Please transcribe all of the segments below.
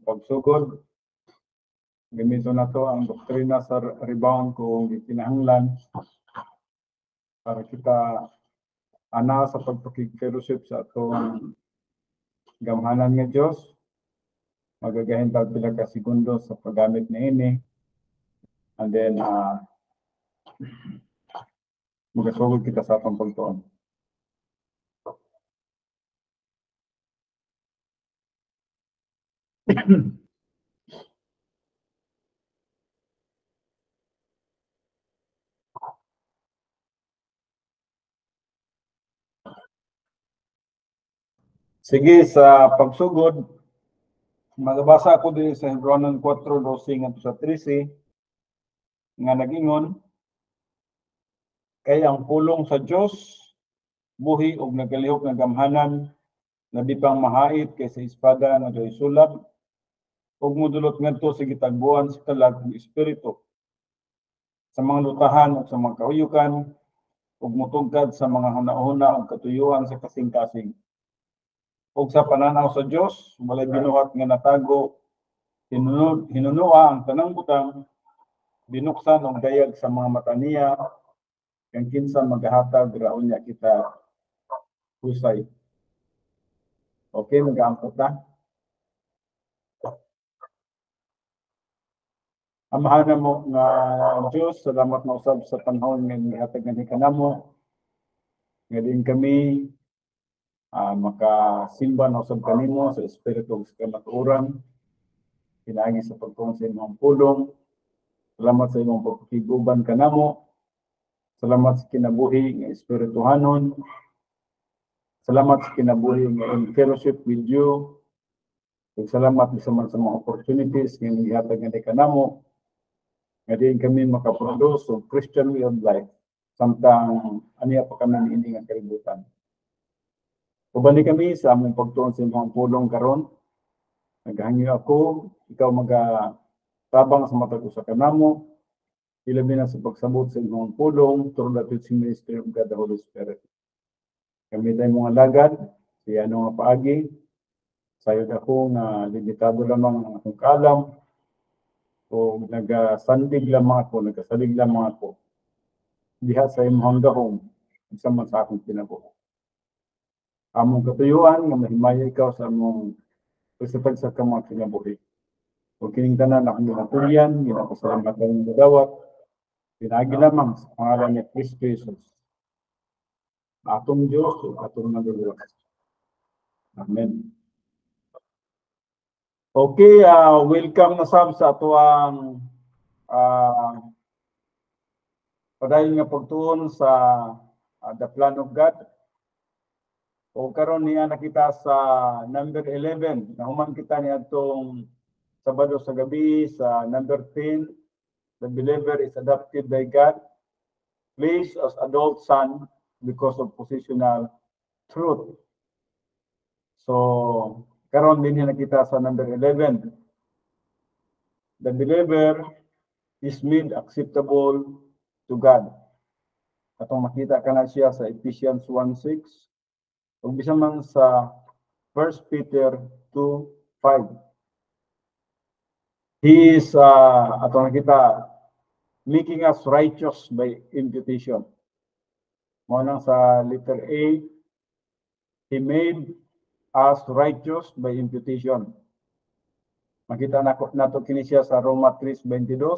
pagsugod. Gamito na to ang doktrina sa rebound kung kinahanglan para kita ana sa pagpakig-fellowship sa atong gamhanan nga Dios. Magagahin tayo pila ka segundo sa paggamit na ini. And then, magasugod kita sa atong pagtuon. Sige, sa pagsugod, magbasa ako din sa Hebrew 4:12 ngadto sa 13 nga nagingon, kay ang pulong sa Dios buhi og nagalihok nga gamhanan na di pang mahait kaysa espada nga doy sulab ug modulot ngadto sa gitagbuan sa kalag ng espiritu sa mga lutahan ug sa mga kahuyukan ug motugkad sa mga hunahuna ug katuyuan sa kasing-kasing. Ug sa pananaw sa Dios walay binuhat nga natago, hinunua ang tanang butang, binuksan ang dayag sa mga mata niya, kang kinsa magahatag raon niya kita husay. Okay, mag-aangkot na. Amahan mo nga Diyos, salamat na usab sa panahon nga gihatag nga kanamo. Nga din kami makasimba na usab kanimo sa espiritu ug sa kamatuoran. Pinaagi sa pagtuon sa imong pulong. Salamat sa imong pagkiguban kanamo. Salamat sa kinabuhi nga espirituhanon. Salamat sa kinabuhi nga in fellowship with you. Ug salamat sa mga opportunities nga gihatag nga kanamo. Nga din kami makaproduce of Christian way of life samtang aniya pa kami niini nga kalibutan. Ubani kami sa among pagtuon sa imong pulong karon. Naghangyo ako, ikaw magatabang sa matag usa kanamo. Ilabi na sa pagsabot sa imong pulong through the teaching ministry of God the Holy Spirit. Kami tay mga lagad, siya nga paagi. Sayod ako nga limitado lamang ang akong kaalam. O nagasalig lamang ako diha sa imong gahom sa man sa akong kinabuhi. Among katuyuan nga mahimaya ikaw sa among pagtatag sa kamang kinabuhi. O kining tanan akong ginatulyan, ginapasalamatan ng dawat, pinagi lamang sa pangalan ni Kristo Jesus. Atong Diyos o atong naguluwas. Amen. Okay, welcome na sab sa ato ang padayon nga pagtuon sa the plan of God. O karon niya nakita sa number 11, nahuman kita niya itong Sabado sa gabi sa number 10, the believer is adopted by God, placed as adult son because of positional truth. So, karon din niya nakita sa number 11, the believer is made acceptable to God. Atong makita ka na siya sa Ephesians 1:6. Ug bisan man sa 1 Peter 2:5. He is atong nakita making us righteous by imputation. Mo nang sa letter A, he made us righteous by imputation. Makita nato kini siya sa Roma 3:22.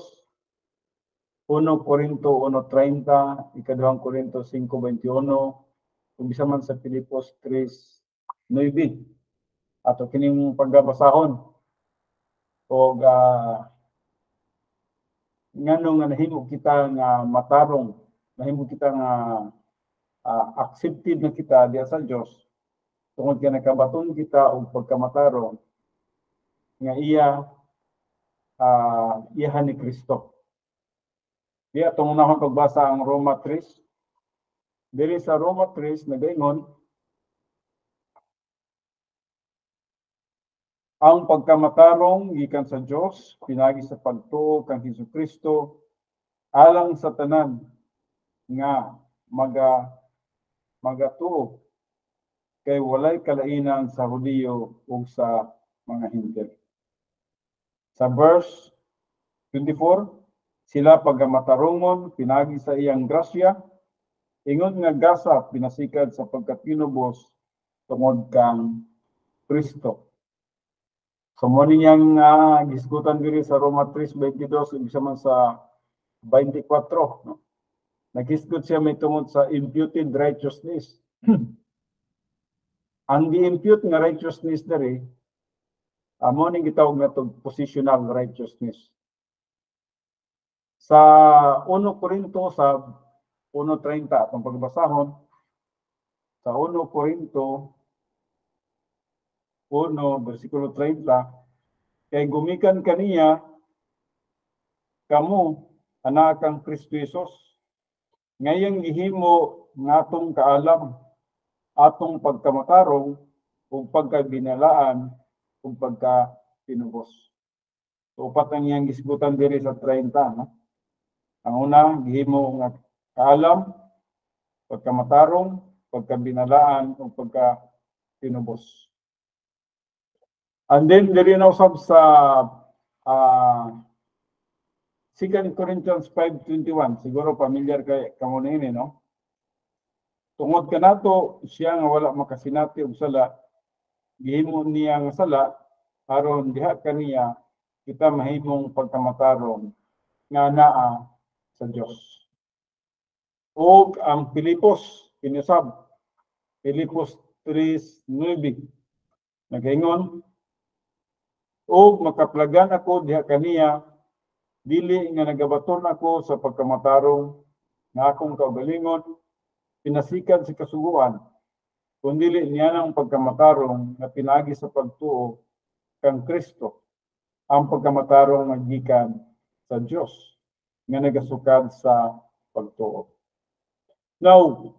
1 Corinto 1:30, 2 Corinto 5:21, kung bisa man sa Filipos 3:9. Ato kining pagbabasahon o ngano nga nahimo kita nga matarong, nahimo kita nga accepted na kita diya sa Dios tungod kay nakabaton kita og pagkamatarong nga iyahan ni Kristo. Di atong unahon pagbasa ang Roma 3. Diri sa Roma 3 nagaingon, ang pagkamatarong gikan sa Dios pinagi sa pagtuo kang Hesukristo alang sa tanan nga magatuo kay walay kalainan sa Hudiyo ug sa mga Hintil. Sa verse 24, sila pagamatarungon, pinagi sa iyang grasya, ingon nga gasa, pinasikad sa pagkatinubos, tungod kang Kristo. So mo niyang gisgutan diri sa Roma 3:22, ibig sabihin sa 24, no? Nagisgot siya may tungod sa imputed righteousness. Ang gi-impute nga righteousness diri, amo ning gitawag natong positional righteousness. Sa 1 Corinto sa 1:30 atong pagbasahon, sa 1 Corinto 1 versikulo 30, kay gumikan kaniya kamo anak kang Kristo Jesus, ngayang gihimo ngatong kaalam, atong pagkamatarong ug pagkabinalaan ug pagkatinubos. So upat ang iyang gisgutan diri sa 30, no? Ang una, gihimo nga kaalam, pagkamatarong, pagkabinalaan ug pagkatinubos. And then diri na usab sa 2 Corinthians 5:21, siguro familiar kay kamo nini, no? Tungod kanato siya nga wala makasinati og sala, gihimo niya nga sala aron diha kaniya kita mahimong pagkamatarong nga naa sa Dios. Og ang Pilipos kinusab, Pilipos 3:9, nagaingon, og makaplagan ako diha kaniya, dili nga nagabaton ako sa pagkamatarong nga akong kaugalingon, pinasikan sa kasuguan, kundili niya ng pagkamatarong nga pinagi sa pagtuo kang Kristo, ang pagkamatarong magikan sa Dios nga nagasukad sa pagtuo. Now,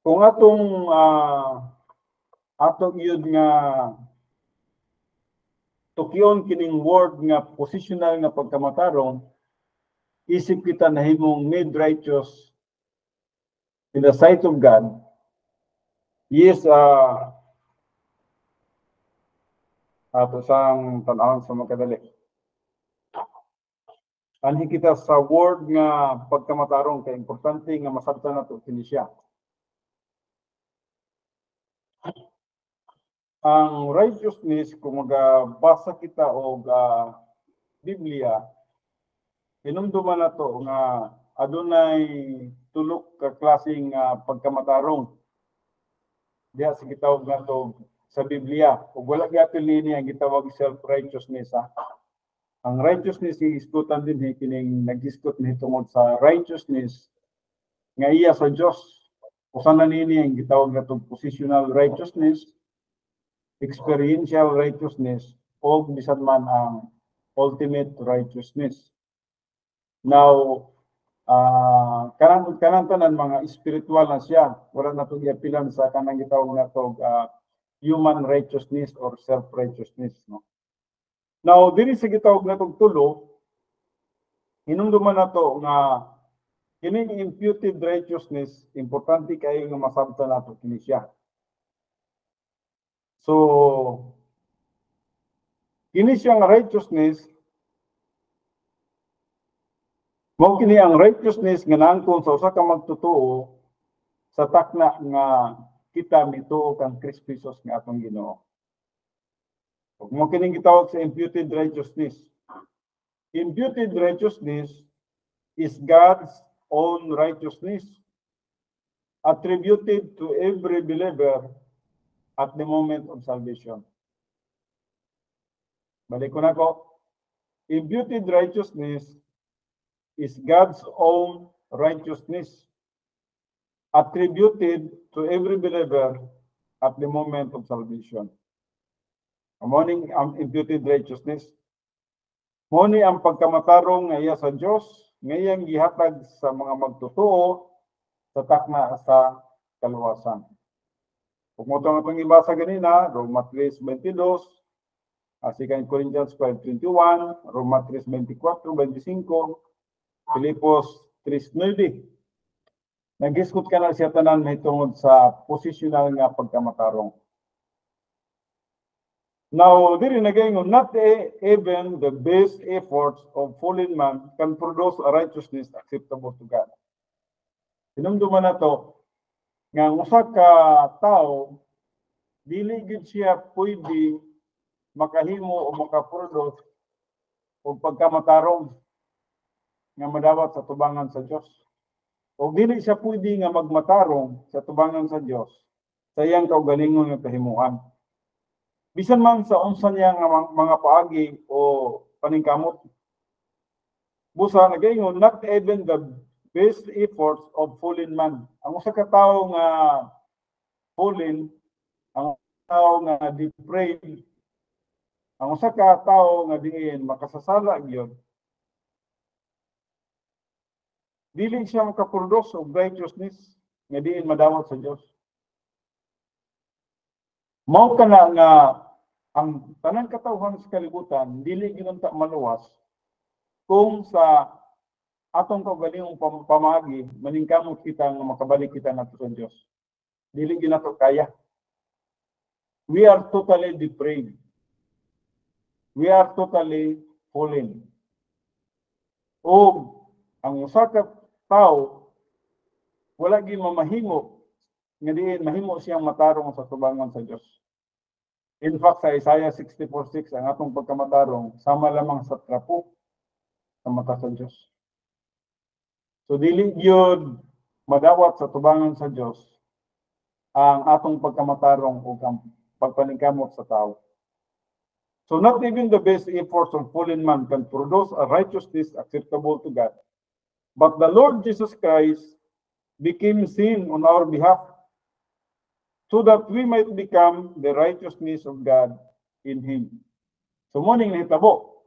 kung atong yun nga tukyon kining word nga positional nga pagkamatarong, isip kita nahimong made righteous in the sight of God. Yes, ato sang tanawon sa makadali. Anhi kita sa word nga pagkamatarong, kay importante nga masabtan nato kini siya. Ang righteousness, kung magbasa kita og Biblia, hinumduman na to nga adunay tulok ka klaseng pagkamatarong diha sa gitawag nato sa Biblia. Ug wala gyapon nini ang gitawag self-righteousness. Ang righteousness iisgutan din kining nag-isgot ni tungod sa righteousness nga iya sa Dios. Usa na nini ang gitawag nato positional righteousness, experiential righteousness, o bisan man ang ultimate righteousness. Now, kanang tanan mga spiritual na siya, wala na itong iapilan sa kanang gitawag na ito human righteousness or self-righteousness. No? Now, diri sa gitawag na itong tulo, hinumduman na ito nga kining imputed righteousness, importante kayo nga masabtan na ito kini siya. So, kini siyang righteousness, mao kini ang righteousness nga naangkon sa usa ka magtotoo sa takna nga kita mituo kang Kristo Jesus nga atong Ginoo. Ug mao kini gitawag sa imputed righteousness. Imputed righteousness is God's own righteousness attributed to every believer at the moment of salvation. Balik ko na ko. Imputed righteousness is God's own righteousness attributed to every believer at the moment of salvation. Morning ang imputed righteousness. Moni ang pagkamatarong nga iya sa Dios, ngayang gihatag sa mga magtotoo sa takna sa kaluwasan. Kung mo itong ibasa ganina, Roma 3:22, 2 Corinthians 5:21, Roma 3:24-25, Filipos 3:9. Nag-isgot ka na siya tanan may tungod sa positional nga pagkamatarong. Now, diri nagaingon, not even the best efforts of fallen man can produce a righteousness acceptable to God. Hinumduman na to, nga ang usa ka tao, dili gid siya pwede makahimo o makaproduce o pagkamatarong nga madawat sa tubangan sa Dios. O dili siya pwede nga magmatarong sa tubangan sa Dios sa iyang kaugalingon nga kahimuan. Bisan man sa unsa niya nga mga paagi o paningkamot. Busa nagaingon, not even the best efforts of fallen man. Ang usa ka tawo nga fallen, ang tawo nga depraved, ang usa ka tawo nga diin makasasala gyud, dili siya makaproduce og righteousness nga diin madawat sa Dios. Mao kana nga ang tanan katawhan sa kalibutan dili ginunta maluwas kung sa atong kaugalingong pamagi maningkamot kita nga makabalik kita nato sa Dios. Dili ginato kaya. We are totally depraved. We are totally fallen. O ang usa ka tao wala gyud mamahimo nga diin mahimo siyang matarong sa tubangan sa Dios. In fact, sa Isaiah 64:6, ang atong pagkamatarong sama lamang sa trapo sa mata sa Dios. So dili gyud madawat sa tubangan sa Dios ang atong pagkamatarong o pagpaningkamot sa tao. So not even the best efforts of fallen man can produce a righteousness acceptable to God. But the Lord Jesus Christ became sin on our behalf so that we might become the righteousness of God in Him. So muning nahitabo,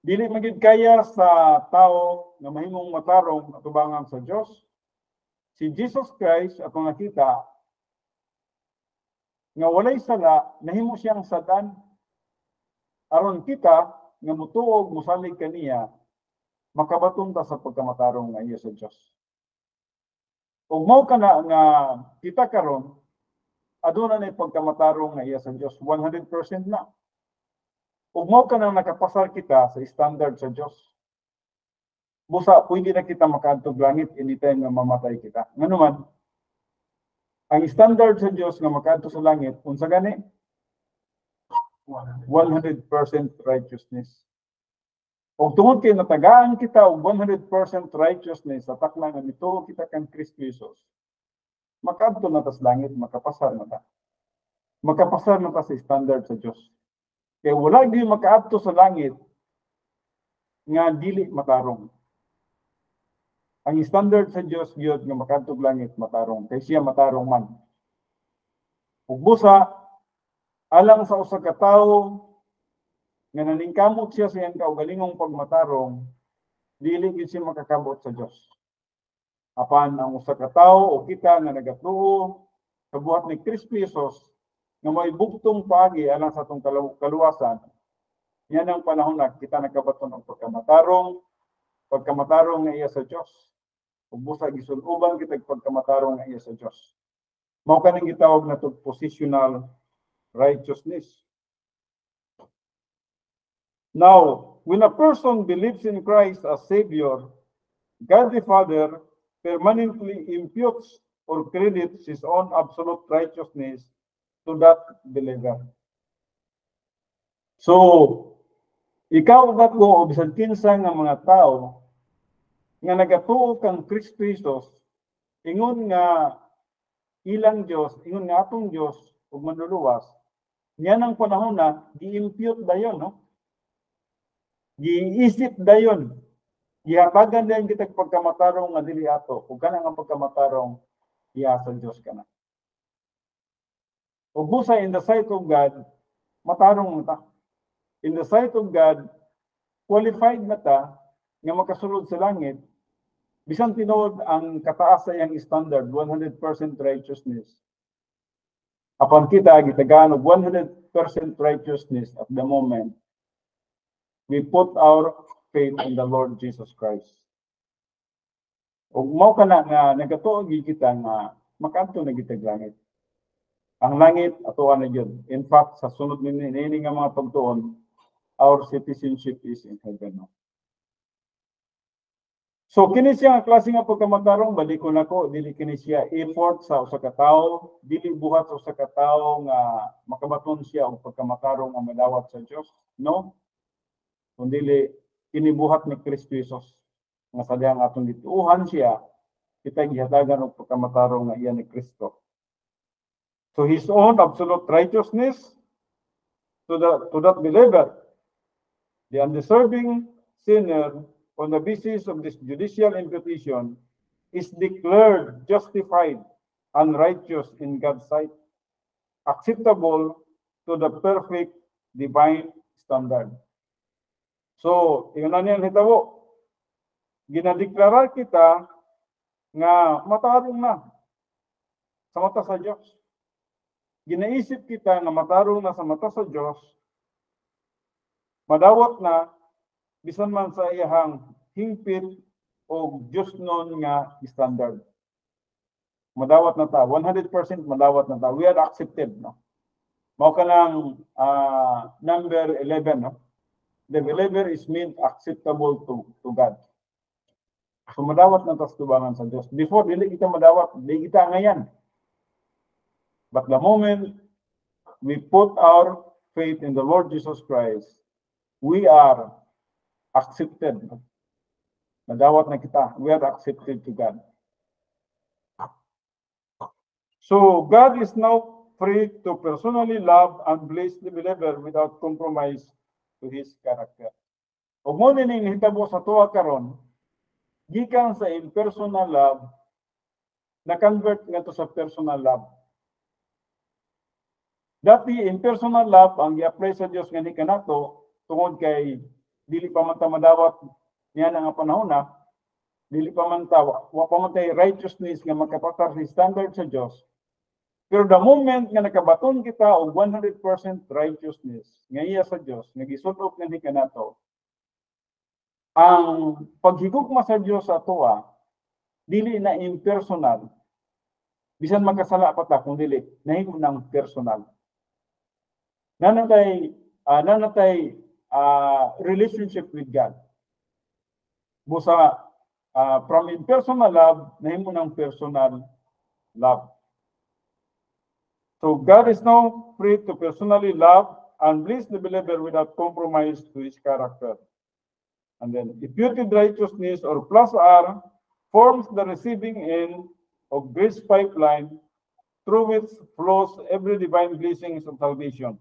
dili magid kaya sa tao na mahimong matarong atubangan sa Dios. Si Jesus Christ atong nakita nga walay sala, nahimo siyang sadan aron kita nga mutuog mosalig kaniya makabaton ta sa pagkamatarong nga iya sa Dios. Ug mao kana nga kita karon aduna na pagkamatarong nga iya sa Dios 100% na. Ug mao kana nakapasar kita sa standard sa Dios. Busa pwede na kita makaadtog langit anytime nga mamatay kita. Ngano man ang standard sa Dios nga makaadto sa langit unsa gani? 100% righteousness. Ug tungod kay natagaan kita og 100% righteousness sa takna nga mituo kita kang Kristo Jesus, makaadto na ta sa langit, makapasar na ta. Makapasar na ta sa standard sa Dios. Kaya wala gyud makaadto sa langit nga dili matarong. Ang standard sa Dios gyud nga makaadto sa langit matarong, kay siya matarong man. Ug busa alang sa usa ka tawo nga naningkamot siya sa iyang kaugalingong pagmatarong, dili gyud siya makakabot sa Dios. Apan ang usa ka tawo o kita nga nagatuo sa buhat ni Kristo Jesus nga may bugtong paagi alang sa atong kaluwasan, yan ang panahon na kita nagkabaton og pagkamatarong nga iya sa Dios. Ug busa gisunuban kita pagkamatarong nga iya sa Dios. Mao kaning gitawag nato positional righteousness. Now, when a person believes in Christ as Savior, God the Father permanently imputes or credits His own absolute righteousness to that believer. So, ikaw at ko o bisan kinsa nga mga tao nga nagatuo kang Kristo Jesus, ingon nga ilang Dios, ingon nga atong Dios ug manluluwas, niya ang panahon na gi-impute dayon, no? Giisip dayon. Gihatagan dayon kita pagkamatarong nga dili ato, ug kana nga pagkamatarong iya sa Dios kana. Ug busa in the sight of God, matarong ta. In the sight of God, qualified na ta nga makasulod sa langit, bisan tinuod ang kataas sa iyang standard, 100% righteousness. Apan kita gitagaan og 100% righteousness at the moment, we put our faith in the Lord Jesus Christ. Ug mao kana nga nagatuo kita nga makaadto na gitag langit. Ang langit atuan na yun. In fact, sa sunod nini nga mga pagtuon, our citizenship is in heaven. No? So kini siya ang klase nga pagkamatarong balik ko nako, dili kini siya effort sa usa ka tawo, dili buhat sa usa ka tawo nga makabaton siya og pagkamatarong nga madawat sa Dios. No? Kundi kini buhat ni Kristo Jesus nga sadyang atong gituuhan siya, kita gihatagan og pagkamatarong nga iya ni Kristo. So his own absolute righteousness to that believer, the undeserving sinner, on the basis of this judicial imputation, is declared justified and righteous in God's sight, acceptable to the perfect divine standard. So, yun na niyan hitabo. Ginadeklara kita nga matarong na sa mata sa Diyos. Ginaisip kita nga matarong na sa mata sa Diyos, madawat na bisan man sa iyahang hingpit o Diyos nun nga standard. Madawat na ta, 100% madawat na ta. We are accepted, no? Mao ka ng number 11, no? The believer is made acceptable to God. So madawat na ta sa tubangan sa Diyos. Before, dili kita madawat, dili kita ngayon. But the moment we put our faith in the Lord Jesus Christ, we are accepted. Madawat na kita. We are accepted to God. So God is now free to personally love and bless the believer without compromise to his character. O mo ning nahitabo sa tuwa karon, gikan sa impersonal love, na-convert nga to sa personal love. Dati impersonal love ang i-apply sa Dios nga ni kanato tungod kay dili pa man ta madawat niya nga panahon na, dili pa man ta wa pa man tay righteousness nga makapatar sa standard sa Dios. Pero the moment nga nakabaton kita og 100% righteousness nga iya sa Dios, nga gisud-op nga ni kanato, ang paghigugma sa Dios sa atoa dili na impersonal. Bisan magkasala pa ta kung dili nahimo nang personal. Nanatay relationship with God. Busa from impersonal love, nahimo ng personal love. So God is now free to personally love and bless the believer without compromise to his character. And then imputed righteousness or plus R forms the receiving end of grace pipeline through which flows every divine blessings of salvation.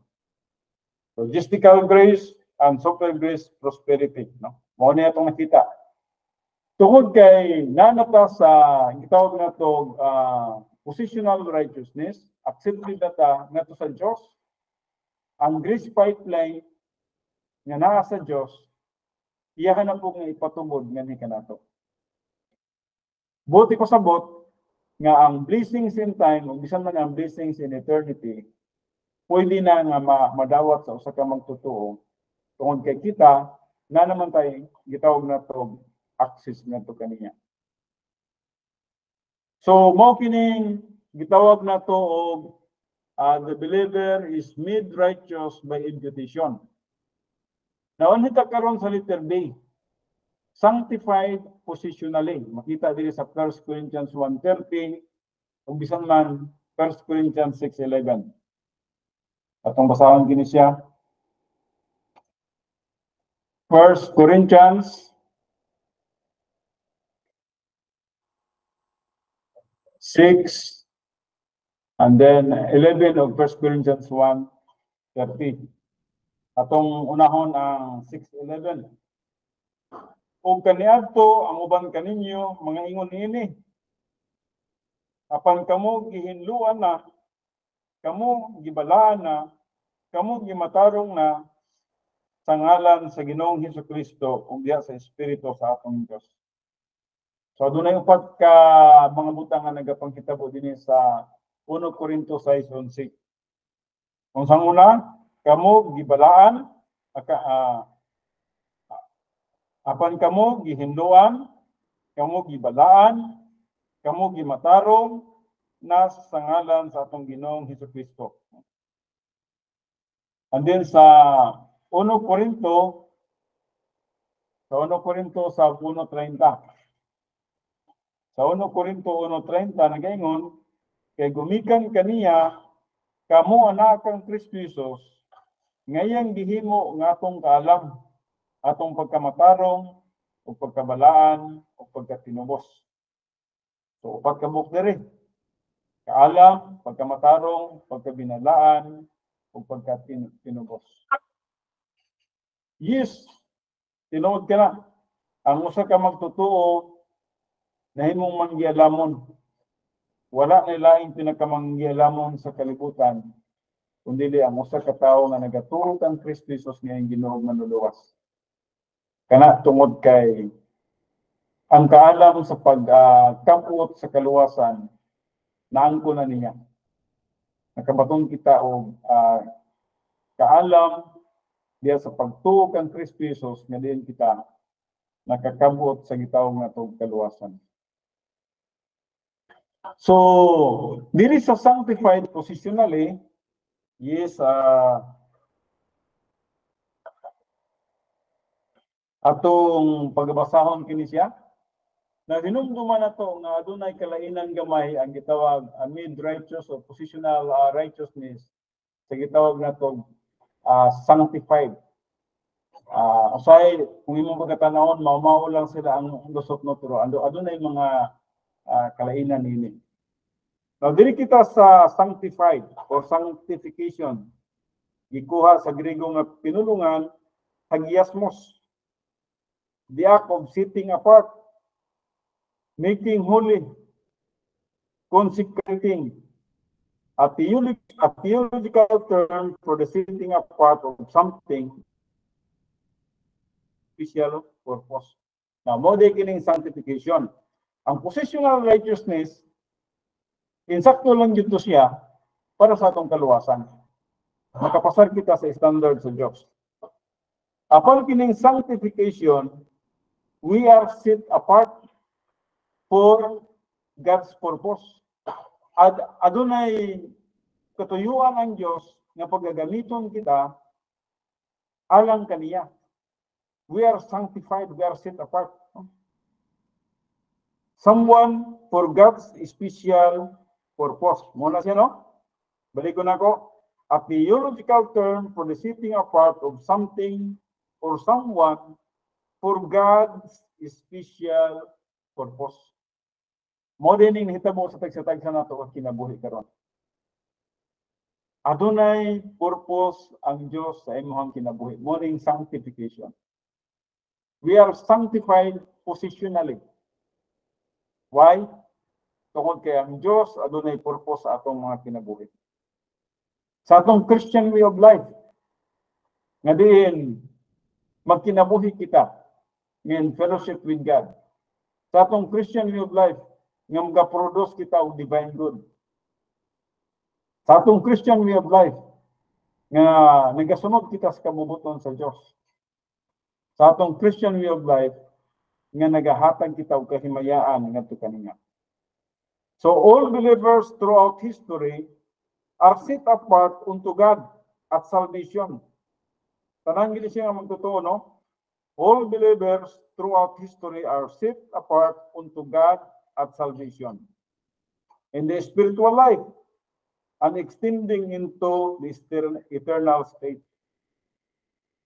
Logistical grace and super grace prosperity. No? Mao niya itong nakita. Tungod kay nanata sa gitawag na ito positional righteousness, accepted na ta nga to sa Diyos, ang grace pipeline nga naa sa Diyos, iyahan na po nga ipatubod nga ni kanato. Buti ko sabot nga ang blessings in time, o bisan man ang blessings in eternity, pwede na nga madawat sa usa ka magtotoo tungod kay kita na naman tayo gitawag na to access na to kaniya. So mao kining gitawag na to og the believer is made righteous by imputation. Naon hita karon sa letter B, sanctified positionally. Makita diri sa 1 Corinthians 1:30 ug bisan man 1 Corinthians 6:11. Atong basahan kini siya. 1 Corinthians 6 and then 11 of 1 Corinthians 1:30. Atong unahon ang 6:11. Ug kaniadto ang uban kaninyo mga ingon niini. Apan kamo gihinluan na, kamo gibalaan na, kamo gimatarong na sa ngalan sa Ginoong Hesukristo ug diha sa Espiritu sa atong Dios. So dunay upat ka mga butang nga nagapanghitabo dinhi sa 1 Corinto 6:11. Kung sang una, kamo gibalaan, apan kamo gihinluan, kamo gibalaan, kamo gimatarong, nas sa ngalan sa atong Ginoong Hesukristo. And then sa 1 Corinto sa 1:30. Sa 1 Corinto 1:30 nagaingon, kay gumikan kaniya kamo anak kang Kristo Jesus, ngayang gihimo nga atong kaalam, atong pagkamatarong, o pagkabalaan, o pagkatinubos. So, upat ka book diri. Kaalam, pagkamatarong, pagkabinalaan, o pagkatinubos. Yes, tinuod ka na. Ang usa ka magtutuo, nahimong manggialamon. Wala na laing pinakamanggialamon sa kalibutan, kundi ang usa ka tawo nga nagatuo kang Kristo Jesus ngayong Ginoo manluluwas. Kana tungod kay ang kaalam sa pagkamot sa kaluwasan naangko na niya. Nakabatong kita og kaalam diya sa pagtuo kang Kristo Jesus nga diin kita nakakabot sa gitawong natong kaluwasan. So, diri sa sanctified positionally, yes, atong pagbasahon kini siya. Na hinumduman nato nga adunay kalainan gamay ang gitawag mid-righteous or positional righteousness sa gitawag nato sanctified. Usay kung imong pagkatanawon mao lang sila ang lusot no pero adunay mga kalainan nini. Now diri kita sa sanctified or sanctification. Gikuha sa Griego nga pinulungan hagiasmos. The act of setting apart, making holy, consecrating, a theological term for the setting apart of something special purpose. Now, mo di kining sanctification. Ang positional righteousness, insakto lang dito siya para sa atong kaluwasan. Makapasar kita sa standard sa Diyos. Upon kining sanctification, we are set apart for God's purpose. Adunay katuyuan ang Diyos nga paggagamiton kita alang kaniya. We are sanctified, we are set apart. Someone for God's special purpose. Muna siya, no? Balik ko na ko. A theological term for the setting apart of something or someone for God's special purpose. Mo din ning hitabo sa tagsa-tagsa nato ang kinabuhi karon. Adunay purpose ang Dios sa imong kinabuhi. Mo ning sanctification. We are sanctified positionally. Why? Tungod kay ang Dios adunay purpose sa atong mga kinabuhi. Sa atong Christian way of life, nga diin magkinabuhi kita in fellowship with God. Sa atong Christian way of life, nga mga-produce kita og divine good. Sa atong Christian way of life, nga nagasunod kita sa kabubuton sa Dios. Sa atong Christian way of life, nga nagahatag kita og kahimayaan ngadto kaniya. So all believers throughout history are set apart unto God at salvation. Tanang gini siya nga magtotoo, no? All believers throughout history are set apart unto God at salvation. In the spiritual life, and extending into the eternal state.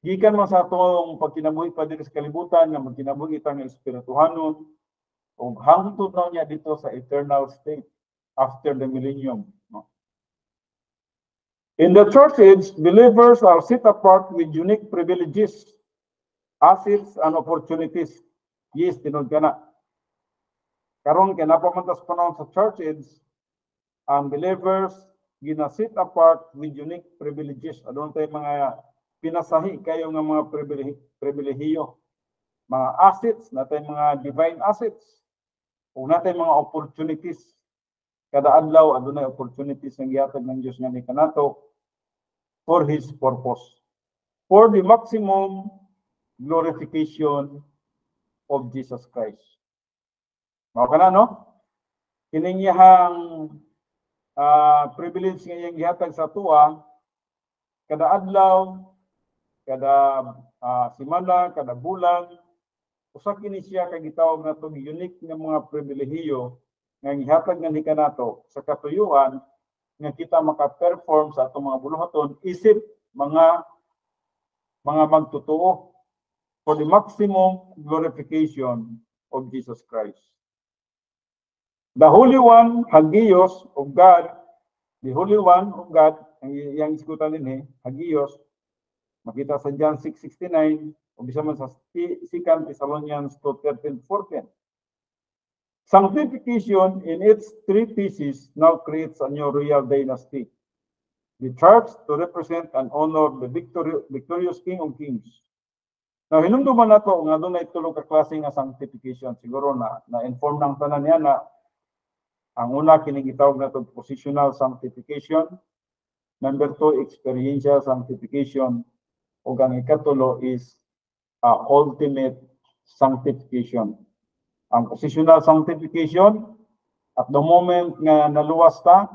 Gikan man sa atong pagkinabuhi pa diri sa kalibutan nga magkinabuhi kita nga espirituhanon ug hangtod na niya dito sa eternal state after the millennium. No? In the church age, believers are set apart with unique privileges, assets, and opportunities. Yes, tinod ka na. Karon kay napamantas panahon sa church age, ang believers gina-set apart with unique privileges. Adun tay mga pinasahi kayo nga mga pribilehiyo, mga assets, natay mga divine assets, o natay mga opportunities. Kada adlaw adunay opportunities nga gihatag ng Dios nga ni kanato for His purpose, for the maximum glorification of Jesus Christ. Mao kana, no? Kining iyang privilege nga iyang gihatag sa tuwa kada adlaw, kada semana, kada bulan. Usa kini siya kay gitawag nato unique nga mga pribilehiyo nga gihatag nga kanato sa katuyuan nga kita maka-perform sa atong mga buluhaton isip mga magtotoo for the maximum glorification of Jesus Christ. The Holy One, Hagios of God, the Holy One of God, ang iyang iskutan din Hagios, makita sa John 6:69, o bisa man sa 2 Thessalonians 2:13-14. Sanctification in its three pieces now creates a new royal dynasty. The church to represent and honor the victorious King of Kings. Now, hinumduman na to, nga doon na itulog ka klase nga sanctification. Siguro na-inform ng tanan niya na ang una kinigitawag na to positional sanctification. Number 2, experiential sanctification. O ang ikatulo is ultimate sanctification. Ang positional sanctification, at the moment nga naluwas ta,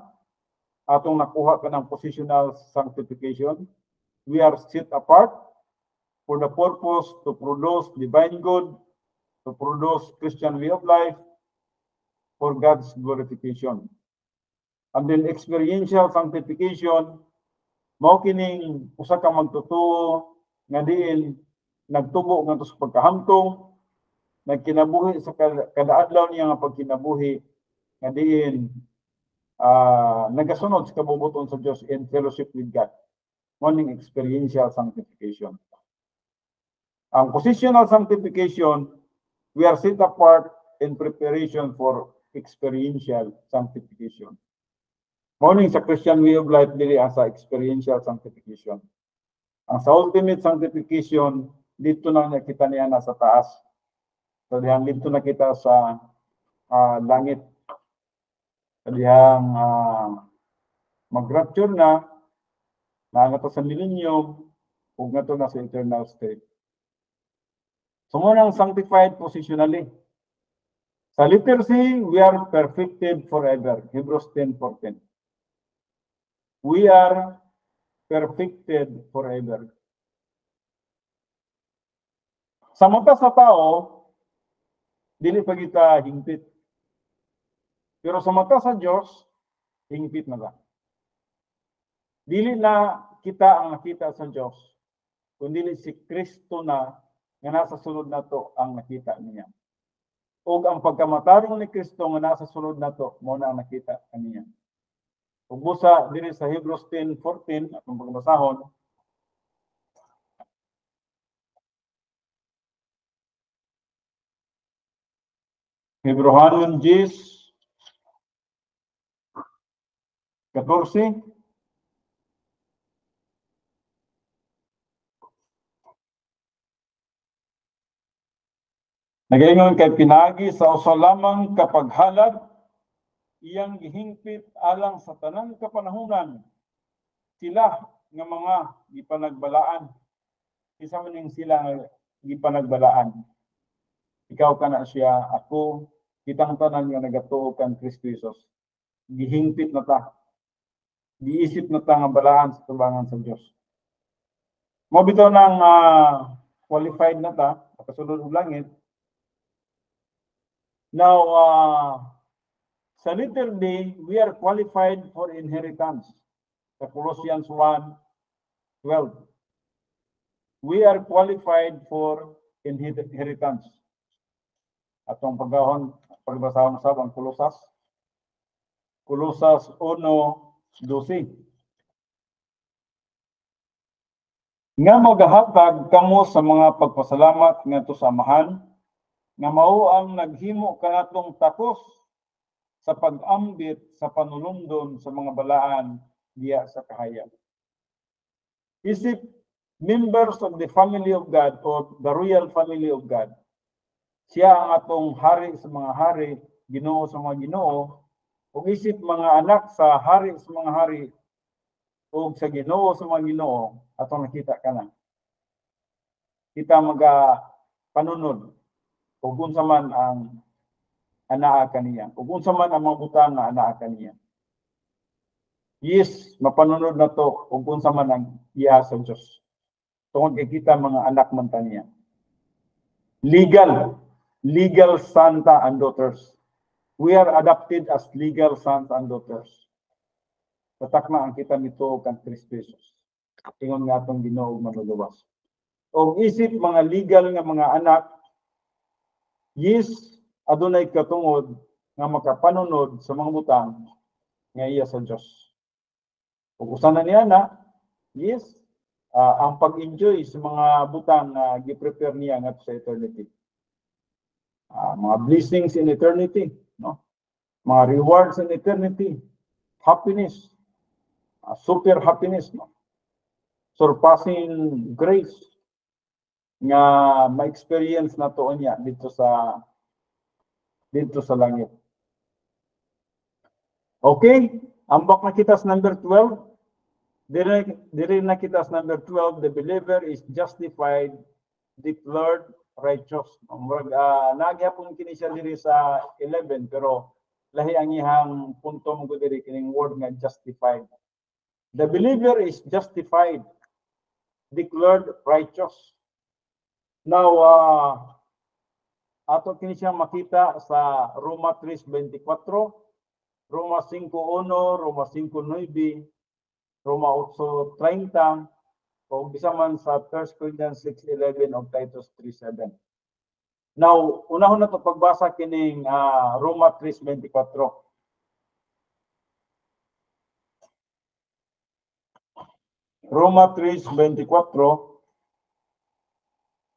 atong nakuha ka ng positional sanctification, we are set apart for the purpose to produce divine good, to produce Christian way of life, for God's glorification. And then experiential sanctification, mao kining usa ka magtutuo nga diin nagtubo ngadto sa pagkahamtong, nagkinabuhi sa kada adlaw niya nga pagkinabuhi nga diin nagasunod sa kabubuton sa Dios in fellowship with God. Morning experiential sanctification. Ang positional sanctification, we are set apart in preparation for experiential sanctification. Morning sa Christian way of life dili sa experiential sanctification. Ang sa ultimate sanctification, dito na nakita niya na sa taas. So dihang dito nakita sa langit. So dihang mag-rapture na to sa millennium, ug nato na sa eternal state. So munang sanctified positionally. Sa letter C, we are perfected forever. Hebrews 10:14. We are perfected forever. Sa mata sa tao, dili pa kita hingpit. Pero sa mata sa Diyos, hingpit na ba? Dili na kita ang nakita sa Diyos, kundi si Kristo na nga nasa sulod na to ang nakita niya. O ang pagkamatarong ni Kristo nga nasa sulod na to, mo na ang nakita kaniya. Ug busa diri sa Hebrews 10:14 atong pagbasahon, Hebrehanon 10:14. Nagaingon kay pinagi sa usa lamang kapaghalad, iyang gihingpit alang sa tanang kapanahunan, sila nga mga gipanagbalaan. Isa man ning sila nga gipanagbalaan. Ikaw kana siya, ako, kitang tanan nga nagatuo kang Kristo Jesus. Gihingpit na ta. Giisip na ta nga balaan sa tubangan sa Dios. Mo bitaw nang qualified na ta, makasulod og langit. Now, sa letter D, we are qualified for inheritance. Sa Colossians 1:12. We are qualified for inheritance. Atong pagbasahon sa ang Colosas 1:12. Nga magahatag kamo sa mga pagpasalamat ngadto sa Amahan, nga mao ang naghimo kanatong takos sa pag-ambit sa panulundon sa mga balaan diya sa kahayag. Isip members of the family of God or the royal family of God. Siya ang atong hari sa mga hari, Ginoo sa mga Ginoo, ug isip mga anak sa hari sa mga hari ug sa Ginoo sa mga Ginoo, atong nakita kana. Kita panunod ug unsa man ang anaa kaniya, ug unsa man ang mga butang nga anaa kaniya. Yes, mapanunod na to kung unsa man ang iya sa Dios. Tungod kay kita mga anak man ta niya. Legal sons and daughters. We are adopted as legal sons and daughters. Tatak na ang kita nito kan Kristo Jesus. Ingon nga atong Ginoo manuluwas. O isip mga legal nga mga anak, yes, adunay katungod nga makapanunod sa mga butang nga iya sa Dios. Ug usa na niya na, yes, ang pag-enjoy sa mga butang nga gi-prepare niya ngadto sa eternity. Mga blessings in eternity, no? Mga rewards in eternity, happiness, super happiness, no? Surpassing grace nga ma-experience na to niya dito sa langit. Okay, ambak na kita sa number 12. Diri na kita sa number 12, the believer is justified, declared righteous. Nagyapon kini siya diri sa 11 pero lahi ang ihang punto mo diri kining word nga justified. The believer is justified, declared righteous. Now, ato kini siya makita sa Roma 3:24, Roma 5:1, Roma 5:9, Roma 8:30, o bisa man sa 1 Corinthians 6:11 o Titus 3:7. Now, unahon na to pagbasa kining Roma 3:24. Roma 3:24.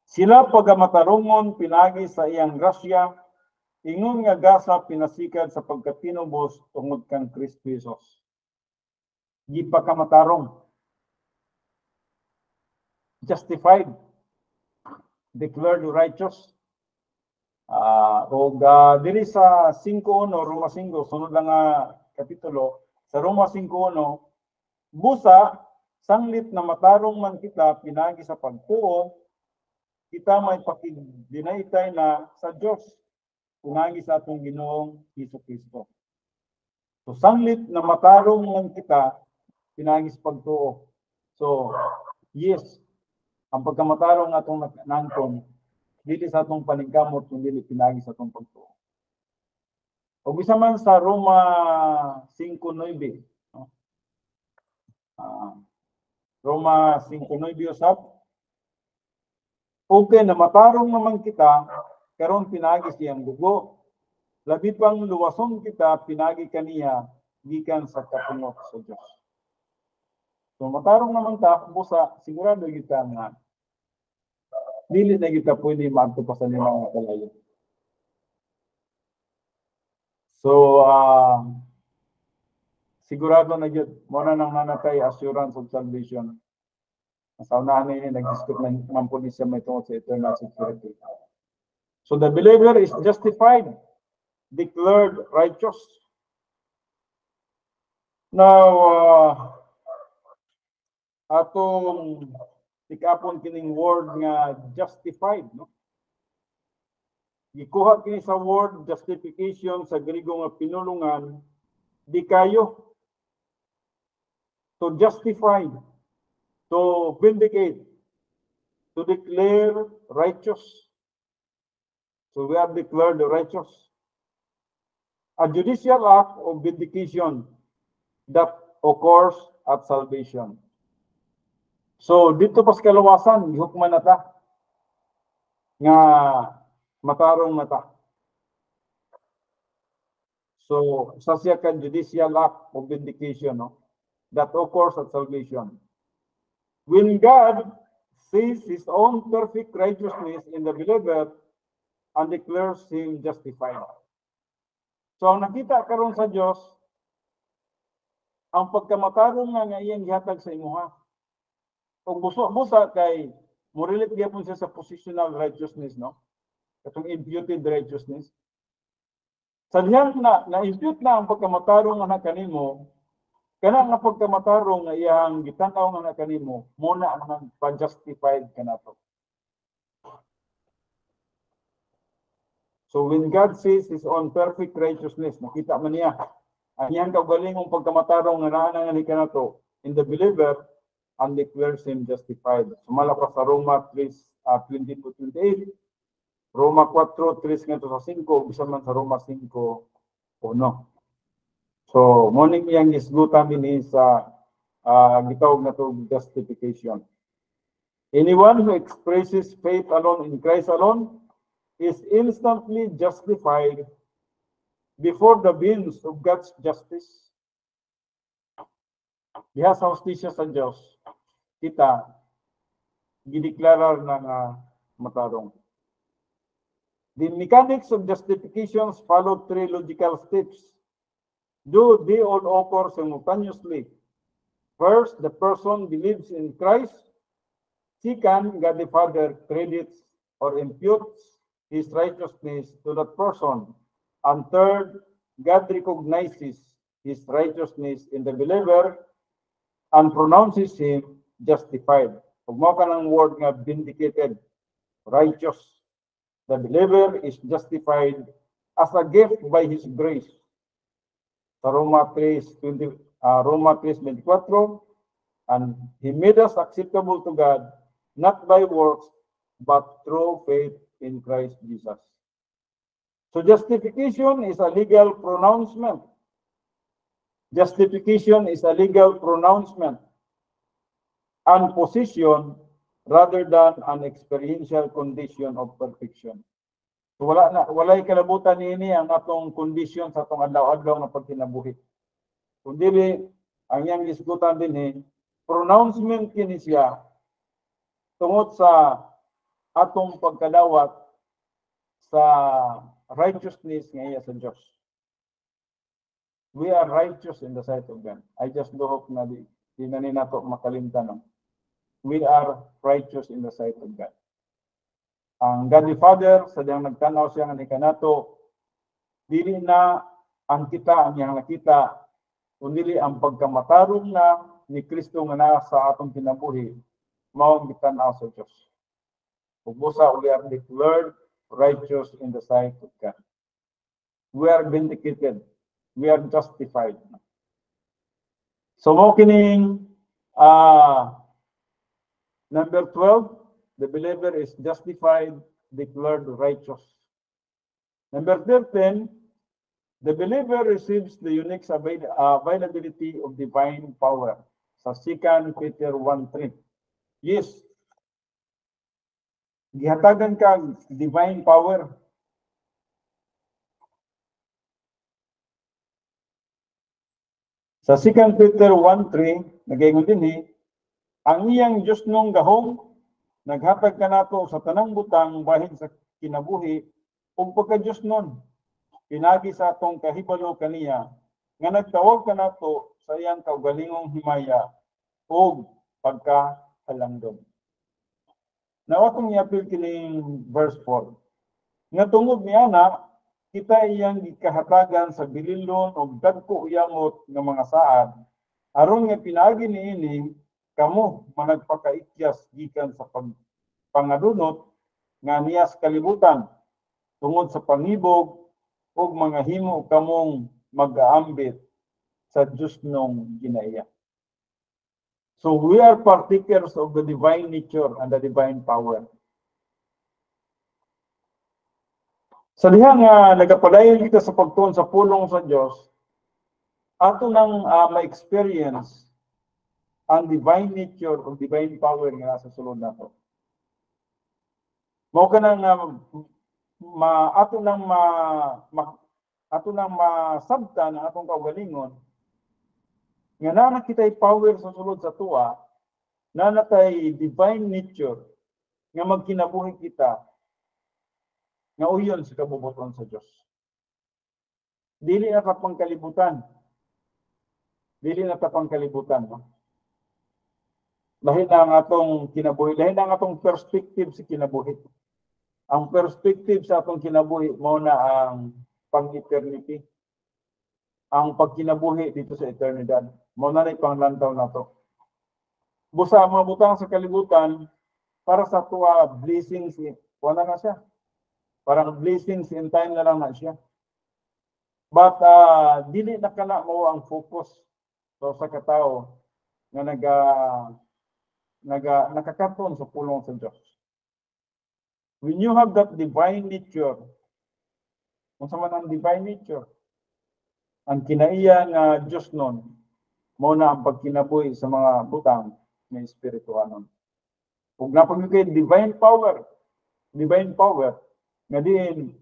Sila pagamatarungon pinagi sa iyang grasya, ingon nga gasa pinasikad sa pagkatinubos tungod kang Kristo Jesus. Gipakamatarong, justified, declared righteous. Diri sa 5:1, Roma 5, sunod lang nga kapitulo, sa Roma 5:1, busa, sanglit na matarong man kita pinagi sa pagtuo, kita may pakidinaytay na sa Diyos, pinagi sa atong Ginoong Hesus-Kristo. So, sanglit na matarong man kita pinagi sa pagtuo. So, yes, ang pagkamatarong atong nangkon, dili sa atong paningkamot, kundi pinagi sa atong pagtuo. O bisa man sa Roma 5:9, no? Roma 5:9 usab, okay na matarong naman kita, karon pinagi siyang dugo. Labi pang luwason kita, pinagi kaniya, gikan sa kapungot sa Diyos. So matarong naman ta, busa, sigurado kita nga, dili na kita pwede maagtupasan yung mga kalayo. So, sigurado na yun, muna nang nanatay assurance of salvation. Sa unahan na yun, nag-discuss naman po siya may tungkol sa eternal security. So the believer is justified, declared righteous. Now, atong tikapon kining word nga justified, no? Gikuha kini sa word justification sa Griego nga pinulungan, di kayo. To justify, to vindicate, to declare righteous. So we are declared righteous. A judicial act of vindication that occurs at salvation. So dito pas kaluwasan, gihukman na ta nga matarong na ta. So sa siya ka judicial act of vindication, no? That occurs at salvation. When God sees his own perfect righteousness in the believer and declares him justified. So ang nakita karon sa Dios, ang pagkamatarong nga iyang gihatag sa imuha. Kung busa kay mo-relate gyapon siya sa positional righteousness, no? Katong imputed righteousness. Sa diyang na-impute na ang pagkamatarong nga kanimo, kana nga pagkamatarong nga iyang gitanaw nga kanimo, muna ang pa-justified kanato. So when God sees his own perfect righteousness, nakita man niya ang iyang kaugalingong pagkamatarong nga naa nga ni kanato in the believer and declares him justified. Sumala pa sa Roma 3:20-28, Roma 4:3 nga sa 5, bisan man sa Roma 5:1. So, morning yang isgutan din sa gitawag na to justification. Anyone who expresses faith alone in Christ alone is instantly justified before the beams of God's justice. Diha sa hustisya sa Diyos, kita gideklarar na nga matarong. The mechanics of justifications follow three logical steps. Do they all occur simultaneously? First, the person believes in Christ. Second, God the Father credits or imputes his righteousness to that person. And third, God recognizes his righteousness in the believer and pronounces him justified. Kung mo ka ng word nga vindicated, righteous. The believer is justified as a gift by his grace. Sa Roma 3:24, and he made us acceptable to God, not by works, but through faith in Christ Jesus. So justification is a legal pronouncement. Justification is a legal pronouncement and position rather than an experiential condition of perfection. So walay kalabutan niini ang atong condition sa atong adlaw-adlaw nga pagkinabuhi. Kundi ang iyang isgutan din pronouncement kini siya tungod sa atong pagkadawat sa righteousness nga iya sa Dios. We are righteous in the sight of God. I just do hope na di na nato makalimtan. We are righteous in the sight of God. Ang God the Father, sa diyang nagtanaw siya nga ni kanato, dili na ang kita ang iyang nakita, kundi ang pagkamatarong na ni Kristo nga naa sa atong kinabuhi, mao ang gitanaw sa Dios. Busa, we are declared righteous in the sight of God. We are vindicated. We are justified. So mo kining number 12, the believer is justified, declared righteous. Number 13, the believer receives the unique availability of divine power. Sa 2 Peter 1:3. Yes, gihatagan ka divine power. Sa 2 Peter 1:3, nagaingon din ang iyang Diyos nung gahom, naghatag ka nato sa tanang butang bahin sa kinabuhi, ug pagka-Diyos nun, pinagi sa atong kahibalo kaniya, nga nagtawag ka nato sa iyang kaugalingong himaya, ug pagkahalangdon. Now, atong i-appeal kining verse 4. Nga tungod niya na, kita iyang gikahatagan sa bililon o dagko uyamot ng mga saad, aron nga pinagi niini, kamo managpakaikyas gikan sa pangadunot nga niyas kalibutan tungod sa pangibog ug mga himo kamong mag-aambit sa Diyos nung ginaiya. So we are partakers of the divine nature and the divine power. Sa diha nga nagapadayon kita sa pagtuon sa pulong sa Dios, ato nang ma-experience ang divine nature o divine power nga nasa sulod nato. Mao kanang ato nang masabtan ang atong kaugalingon nga naa kitay power sa sulod sa tuwa, naa natay divine nature nga magkinabuhi kita nga uyon sa kabubuton sa Dios. Dili na ta pangkalibutan. No? Lahin na ang atong kinabuhi, lahin na ang atong perspective sa kinabuhi. Ang perspective sa atong kinabuhi mao na ang pang-eternity. Ang pagkinabuhi dito sa eternidad, mao na nay panglantaw nato. Busa ang mga butang sa kalibutan para sa tuwa blessings, wala na siya. Parang blessings in time na lang na siya. But dili na kana mo ang focus so sa katao nga nakakaton sa pulong sa Dios. When you have that divine nature, kung sa man ang divine nature, ang kinaiya nga Diyos nun, mao na ang pagkinabuhi sa mga butang ng espirituanon. Kung napag kay divine power, nga diin,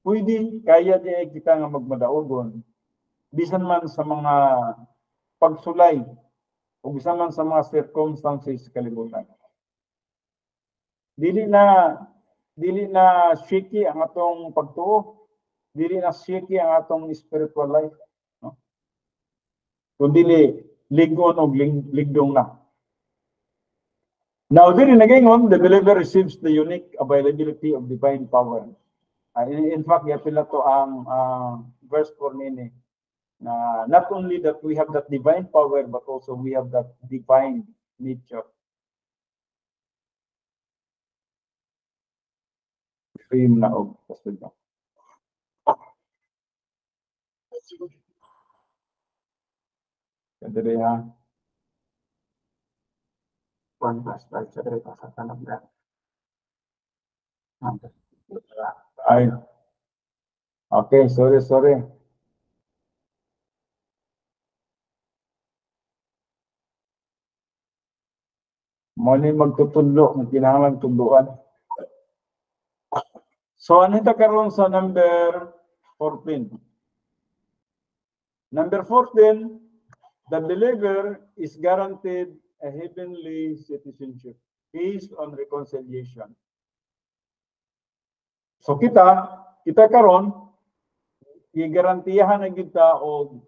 pwede kaya di kita nga magmadaogon, bisan man sa mga pagsulay, o bisan man sa mga circumstances sa kalibutan. Dili na shaky ang atong pagtuo, dili na shaky ang atong spiritual life, no? Kundi ligon o ligdong na. Now, dili nagingon, the believer receives the unique availability of divine power. In fact, yapila to ang verse 4 nini, na not only that we have that divine power, but also we have that divine nature. Frame na og kasulyo. Kadiri ha. Ay. Okay, sorry. Mali magtutudlo, kinahanglan tudloan. So ano ito karon sa number 14? Number 14, the believer is guaranteed a heavenly citizenship based on reconciliation. So kita karon i-garantiyahan na kita og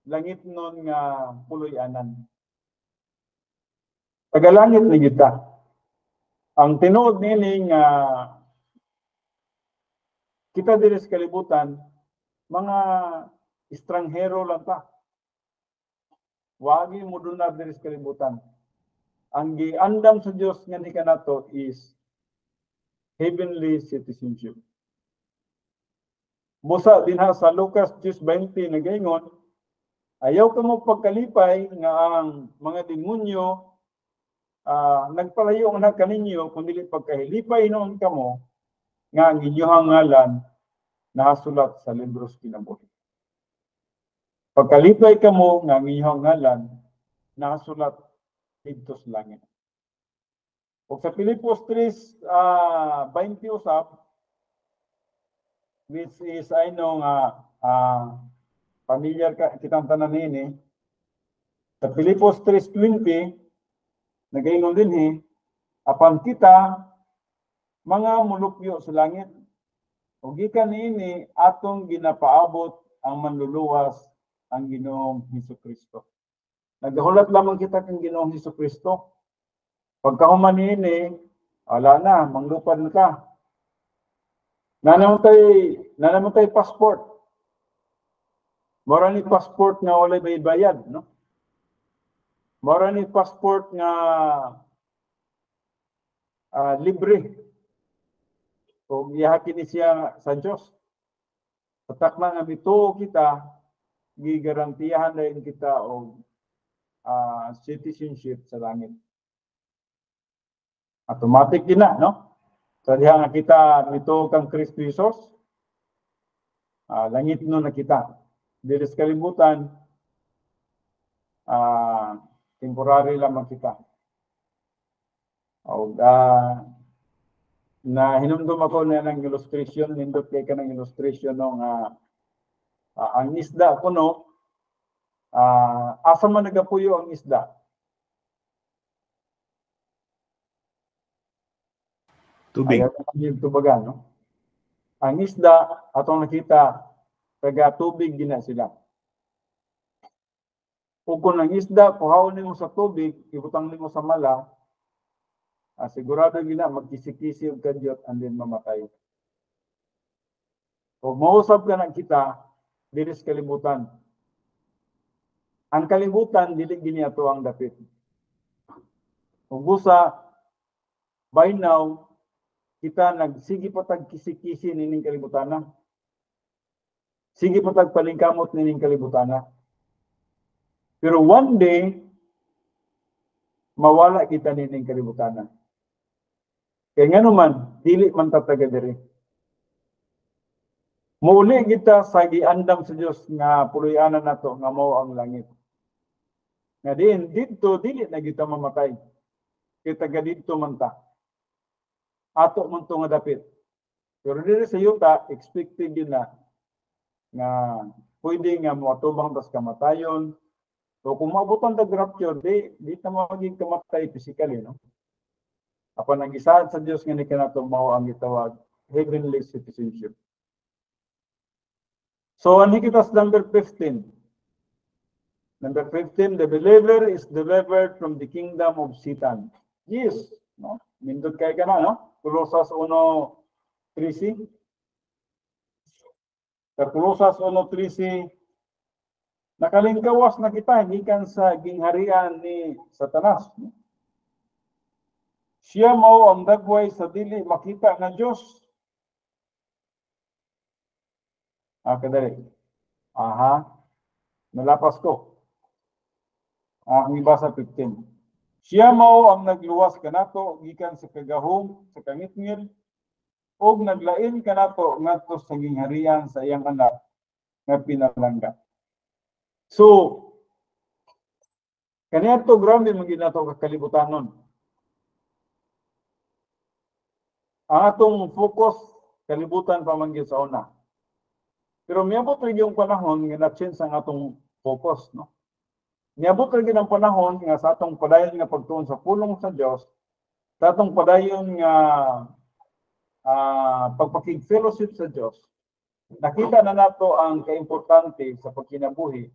langit nun nga puloy-anan. Tagalangit ni kita. Ang tinuod nini nga kita diri sa kalibutan, mga estranghero lang ta. Wagi mo dunar diri sa kalibutan. Ang giandam sa Dios nga ni kanato is heavenly citizenship. Busa dinha sa Lucas 10:20 nagaingon, ayaw ka mo pagkalipay nga ang mga demonyo nagpalayo na kaninyo kundi pagkahilipay noon kamo nga ang inyong ngalan nasulat sa libro sa kinabuhi. Pagkalipay kamo nga ang inyong ngalan nasulat dito sa langit. O sa Pilipos 3:20 usap, which is I know familiar kitang tanan nini, sa Pilipos 3:20 nagaingon din apan kita mga mulupyo sa langit ug gikan niini atong ginapaabot ang manluluwas ang Ginoong Hesukristo. Nagahulat lamang kita kang Ginoong Hesukristo. Pagkahuman niini, wala na, manglupad na ka. Nanamon tay passport. Mora ni passport nga walay bayad, no? Mora ni passport nga libre. Kung ihakin ni siya sa Diyos. Patak na nga mituo kita, gigarantiyahan na rin kita o citizenship sa langit. Automatic din na, no? Sa diha nga kita mituo kang Kristo Jesus, langit no na kita. Dili sa kalibutan, temporary lamang kita. O na hinumdum ako na ng illustration, nindot kay ka ng illustration ng ang isda ko no, asa man nagapuyo ang isda? Tubig. Ayaw tubagan, no? Ang isda, atong nakita, taga tubig gina sila. Kung ang isda, kuhaon nimo sa tubig, ibutang nimo sa mala, sigurado gina magkisi-kisi og kadyot and then mamatay. Kung mausap ka ng kita, dili sa kalibutan. Ang kalibutan, dili gini ato ang dapit. Kung busa, by now, kita nagsigi pa tag kisi-kisi nining kalibutan na. Sige pa tagpalingkamot nining kalibutan na. Pero one day, mawala kita nining kalibutan na. Kaya nga naman, dili man tataga diri. Muli kita sa giandam sa Dios nga puloy-anan nato nga mao ang langit. Nga din dito dili na kita mamatay. Kita ga dito man ta. Ato man to nga dapit. Pero diri sa yuta expected yun na nga pwede nga moatubang tas kamatayon. So kung maabutan ta rapture, di ta maging kamatay physically, no? Apan ang gisaad sa Dios nga ni kanato mao ang gitawag heavenly citizenship. So, ano kita sa number 15? Number 15, the believer is delivered from the kingdom of Satan. Yes, no? Mindot kay ka na, no? Colosas 1:13. Sa Colosas 1:13, nakalingkawas na kita gikan sa gingharian ni Satanas. No? Siya mao ang dagway sa dili makita nga Dios. Kadali. Aha. Nalapas ko. Ang ibasa 15. Siya mao ang nagluwas kanato gikan sa kagahom sa kangitngil og naglain kanato ngadto sa gingharian sa iyang anak nga pinalangga. So kaniadto grabe man ginato kakalibutanon. Ang atong focus kalibutan pa man gyud sa una. Pero miabot rin yung panahon nga na-change ang atong focus, no? Miabot rin ang panahon nga sa atong padayon nga pagtuon sa pulong sa Dios, sa atong padayon nga pagpakig-fellowship sa Dios. Nakita na nato ang kaimportante sa pagkinabuhi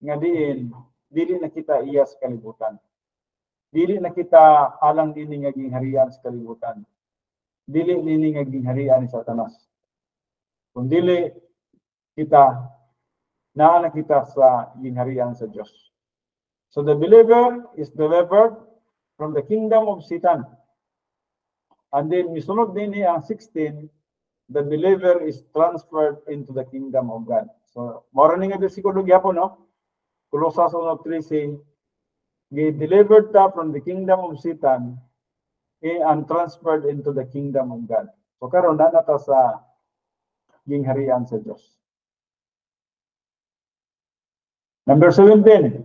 nga dili na kita iyas kalibutan. Dili na kita alang dini nga gingharian sa kalibutan. Dili nini nga gingharian ni Satanas. Kung dili kita naa kita sa gingharian sa Dios. So the believer is delivered from the kingdom of Satan. And then misunod din ang 16, the believer is transferred into the kingdom of God. So mao ni nga bersikulo gyapon, no? Colosas 1:13, delivered ta from the kingdom of Satan and transferred into the kingdom of God. So karon na ta sa gingharian sa Dios. Number 17,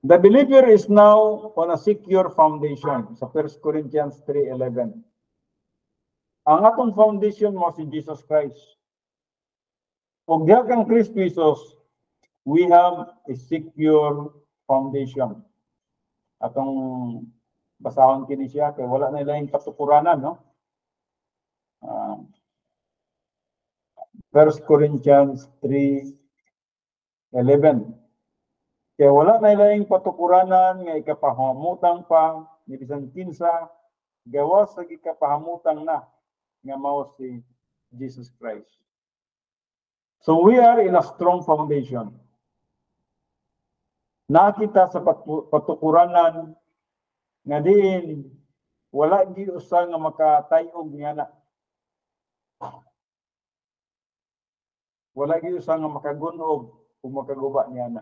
the believer is now on a secure foundation sa 1 Corinthians 3:11. Ang atong foundation mo si Jesus Christ. Kung diha kang Kristo Jesus, we have a secure foundation. Atong basahon kini siya kay wala na ilang katukuranan, no? 1 Corinthians 3:11. Kaya wala na ilang patukuranan nga ikapahamutang pa ni bisan kinsa gawas sa ikapahamutang na nga mao si Jesus Christ. So we are in a strong foundation. Nakita sa patukuranan nga diin wala gyud usa nga makatayog niya na. Wala gyud usa nga makagunog o makaguba niya na.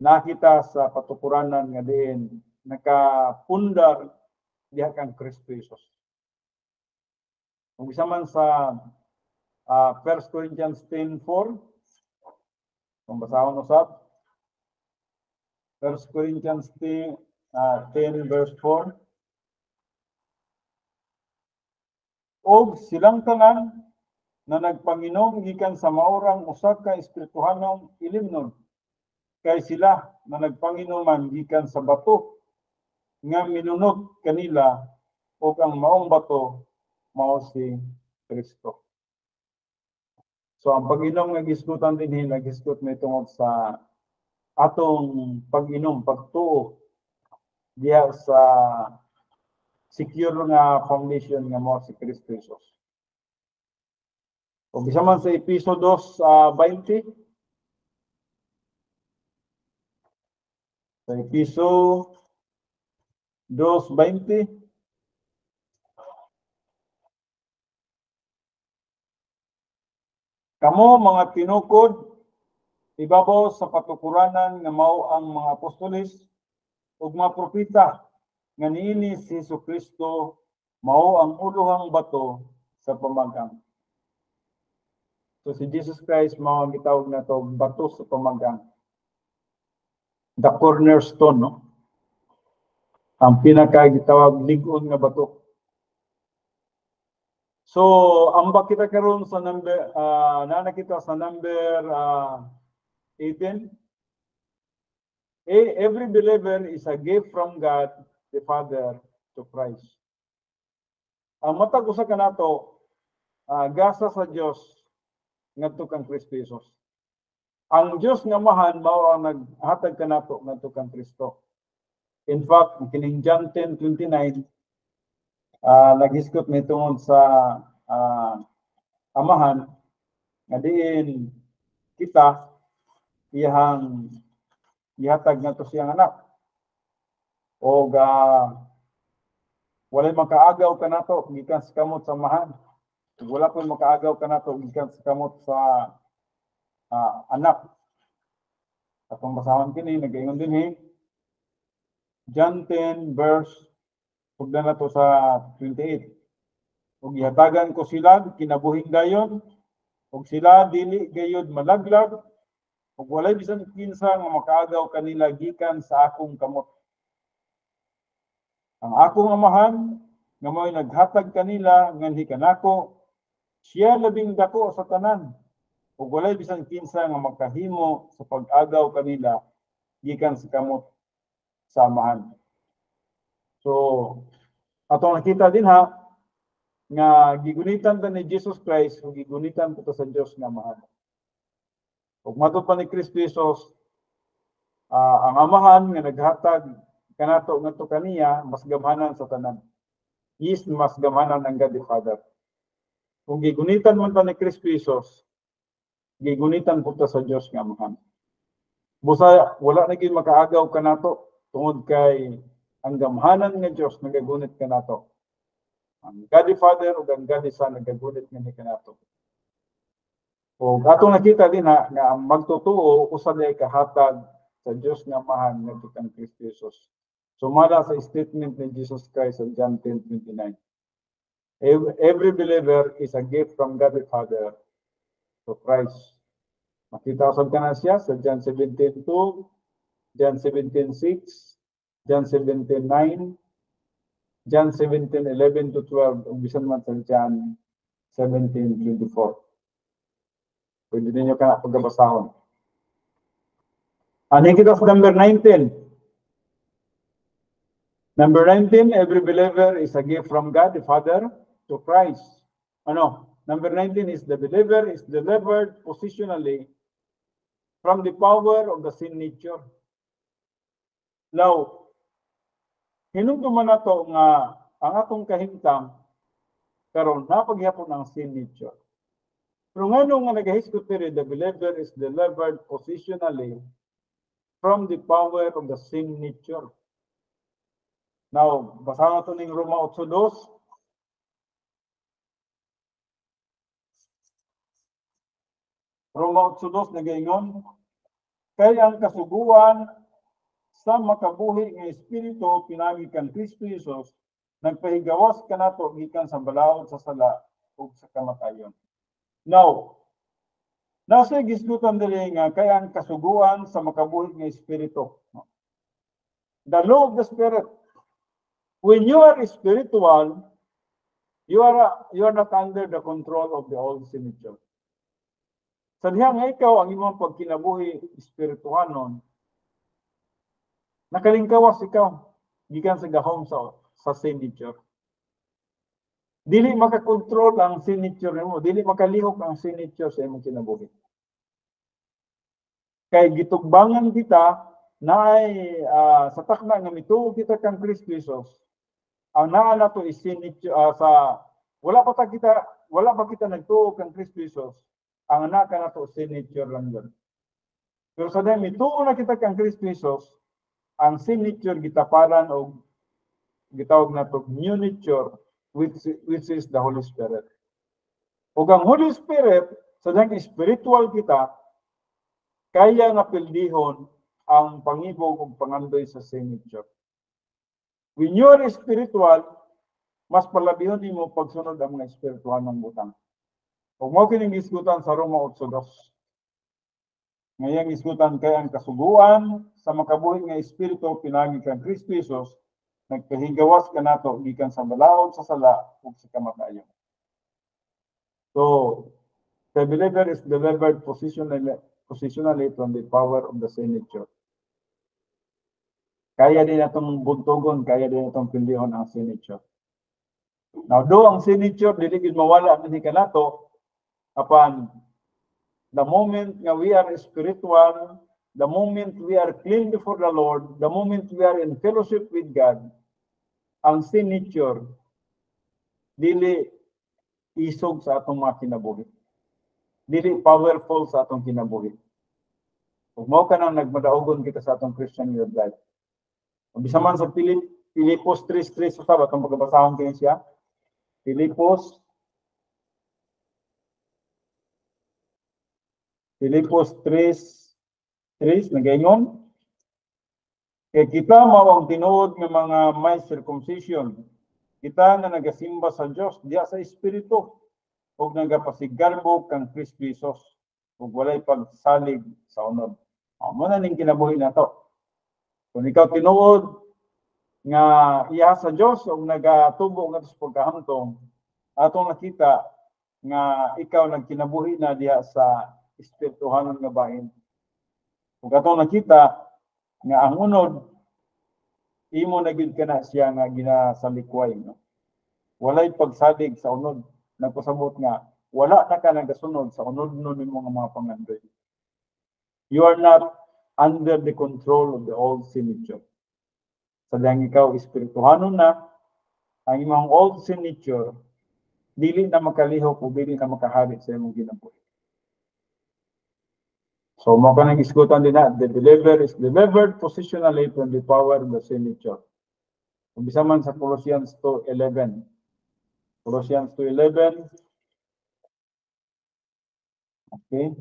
Nakita sa patukuranan nga diin nakapundar diha kang Kristo Jesus. Kung isa man sa 1 Corinthians 10:4, kung basahon usab, 1 Corinthians 10 verse 4, og silang tanan na nagpanginom gikan sa maorang usa ka espirituhanong ilimnon, kay sila na nagpanginuman gikan sa bato nga minunod kanila og ang maong bato mao si Kristo. So ang pag-inom nga gisgutan dinhi nagisgot may tungod sa atong pag-inom, pagtuo diha sa secure nga foundation nga mao si Kristo Jesus. O bisa man sa Episo 2:20, sa Episo 2:20, Kamo mga tinukod ibabaw sa patukuranan nga mao ang mga apostoles ug mga propeta nga niini si Jesucristo mao ang ulohang bato sa pamagang. So si Jesus Christ mao ang gitawag nato bato sa pamagang. The cornerstone, no? Ang pinaka-gitawag lig-on nga bato. So, ang kita karon sa number, nakita sa number 18. Every believer is a gift from God, the Father, to Christ. Ang matag usa kanato, gasa sa Dios ngadto kang Kristo Jesus. Ang Dios nga mahan mao ang naghatag kanato ngadto kang Kristo. In fact, kining John 10:29 naghiskot may tungod sa amahan nga diin kita iyang ihatag nato siyang anak. O walay makaagaw kanato gikan sa kamot sa amahan. Wala koy makaagaw kanato gikan sa kamot sa anak. Atong basahon kini nagaingon dinhi John 10 verse pugna nato sa 28. Ug ihatagan ko sila kinabuhing dayon ug sila dili gayud malaglag ug walay bisan kinsa nga makaagaw kanila gikan sa akong kamot. Ang akong amahan nga mo'y naghatag kanila nganhi kanako siya labing dako sa tanan ug walay bisan kinsa nga makahimo sa pag-agaw kanila gikan sa kamot sa amahan. So ato nakita din ha nga gigunitan ta ni Jesus Christ ug gigunitan ko sa Dios nga mahal. Ug matud pa ni Kristo Jesus ang amahan nga naghatag kanato ngadto kaniya mas gamhanan sa tanan. Is mas gamhanan ang God the Father. Kung gigunitan man ta ni Kristo Jesus, gigunitan po ta sa Dios nga mahal. Busa wala na gyud makaagaw kanato tungod kay ang gamhanan nga Dios nagagunit kanato. Ang God the Father ug ang God the Son nagagunit nga ni kanato. O atong nakita din ha nga ang magtutuo usa day kahatag sa Dios nga mahal nga kang Kristo Jesus. Sumala sa statement ni Jesus Christ sa John 10:29. Every believer is a gift from God the Father to Christ. Makita usab kana siya sa John 17:2, John 17:6, John 17:9, John 17:11-12, ug bisan man sa John 17:24. Pwede ninyo ka pagbasahon. Ano kita sa number 19? Number 19, every believer is a gift from God the Father to Christ. Ano? Number 19 is the believer is delivered positionally from the power of the sin nature. Now, hinungdo man nato nga ang atong kahimtang karon napaghapon ang sin nature. Pero ngano nga nagahiskot diri the believer is delivered positionally from the power of the sin nature. Now, basahan nato ning Roma 8:2. Roma 8:2 nagaingon, kay ang kasuguan sa makabuhi nga espiritu pinagi kan Kristo Jesus nagpahigawas kanato gikan sa balaod sa sala ug sa kamatayon. Now, nasa gisgutan dili nga kay ang kasuguan sa makabuhi nga espiritu. The law of the Spirit. When you are spiritual, you are not under the control of the old sin nature. Sa diha nga ikaw ang imong pagkinabuhi espirituhanon, nakalingkawas ikaw gikan sa gahom sa sin nature. Dili makakontrol ang sin nature nimo, dili makalihok ang sin nature sa imong kinabuhi. Kay gitugbangan kita naay sa takna nga mituo kita kang Kristo Jesus. Ang naa nato is sin nature sa wala pa kita nagtuo kang Kristo Jesus. Ang anak nato sin nature lang yun. Pero sa dahil mituo na kita kang Kristo Jesus, ang sin nature gitaparan og gitawag nato new nature which is the Holy Spirit. Ug ang Holy Spirit So dahil spiritual kita, kaya nga pildihon ang pangibog ug pangandoy sa signature. When you are spiritual, mas palabihon nimo pagsunod ang mga espirituhan ng butang. Kung mo kining isgutan sa Roma 8:2. Ngayang isgutan kay ang kasuguan sa makabuhi nga espiritu pinagi kang Kristo Jesus nagpahigawas kanato gikan sa balaod sa sala ug sa kamatayon. So, the believer is delivered positionally from the power of the sin nature. Kaya din natong buntugon, kaya din natong pindihon ang sin nature. Now, do ang sin nature, dili gid mawala ni kanato apan the moment nga we are spiritual, the moment we are clean before the Lord, the moment we are in fellowship with God, ang sin nature dili isog sa atong mga kinabuhi. Dili powerful sa atong kinabuhi. Kung mao ka nang nagmadaogon kita sa atong Christian life. Bisa man sa Pilipos 3:3 sa sabat ang pagbabasahon kini siya. Pilipos 3:3 nagaingon, kay kita mao ang tinuod nga mga may circumcision. Kita nga nagasimba sa Dios diya sa espiritu ug nagapasigarbo kang Kristo Jesus ug walay pagsalig sa unod. Mo na ning kinabuhi nato. Kung ikaw tinuod nga iya sa Dios ug nagatubo nga sa pagkahamtong, atong nakita nga ikaw nagkinabuhi na diha sa espirituhanon nga bahin. Ug atong nakita nga ang unod imo na gyud kana siya nga ginasalikway, no? Walay pagsalig sa unod. Nagpasabot nga wala na ka nagasunod sa unod-unod nimo nga mga pangandoy. You are not under the control of the old sin nature. Sa dahang ikaw espirituhanon na, ang imong old sin nature dili na makalihok o dili na makahari sa imong kinabuhi. So mo ka nang isgutan din na, the believer is delivered positionally from the power of the sin nature. Kung bisa man sa Colossians 2:11. Colossians 2:11. Okay.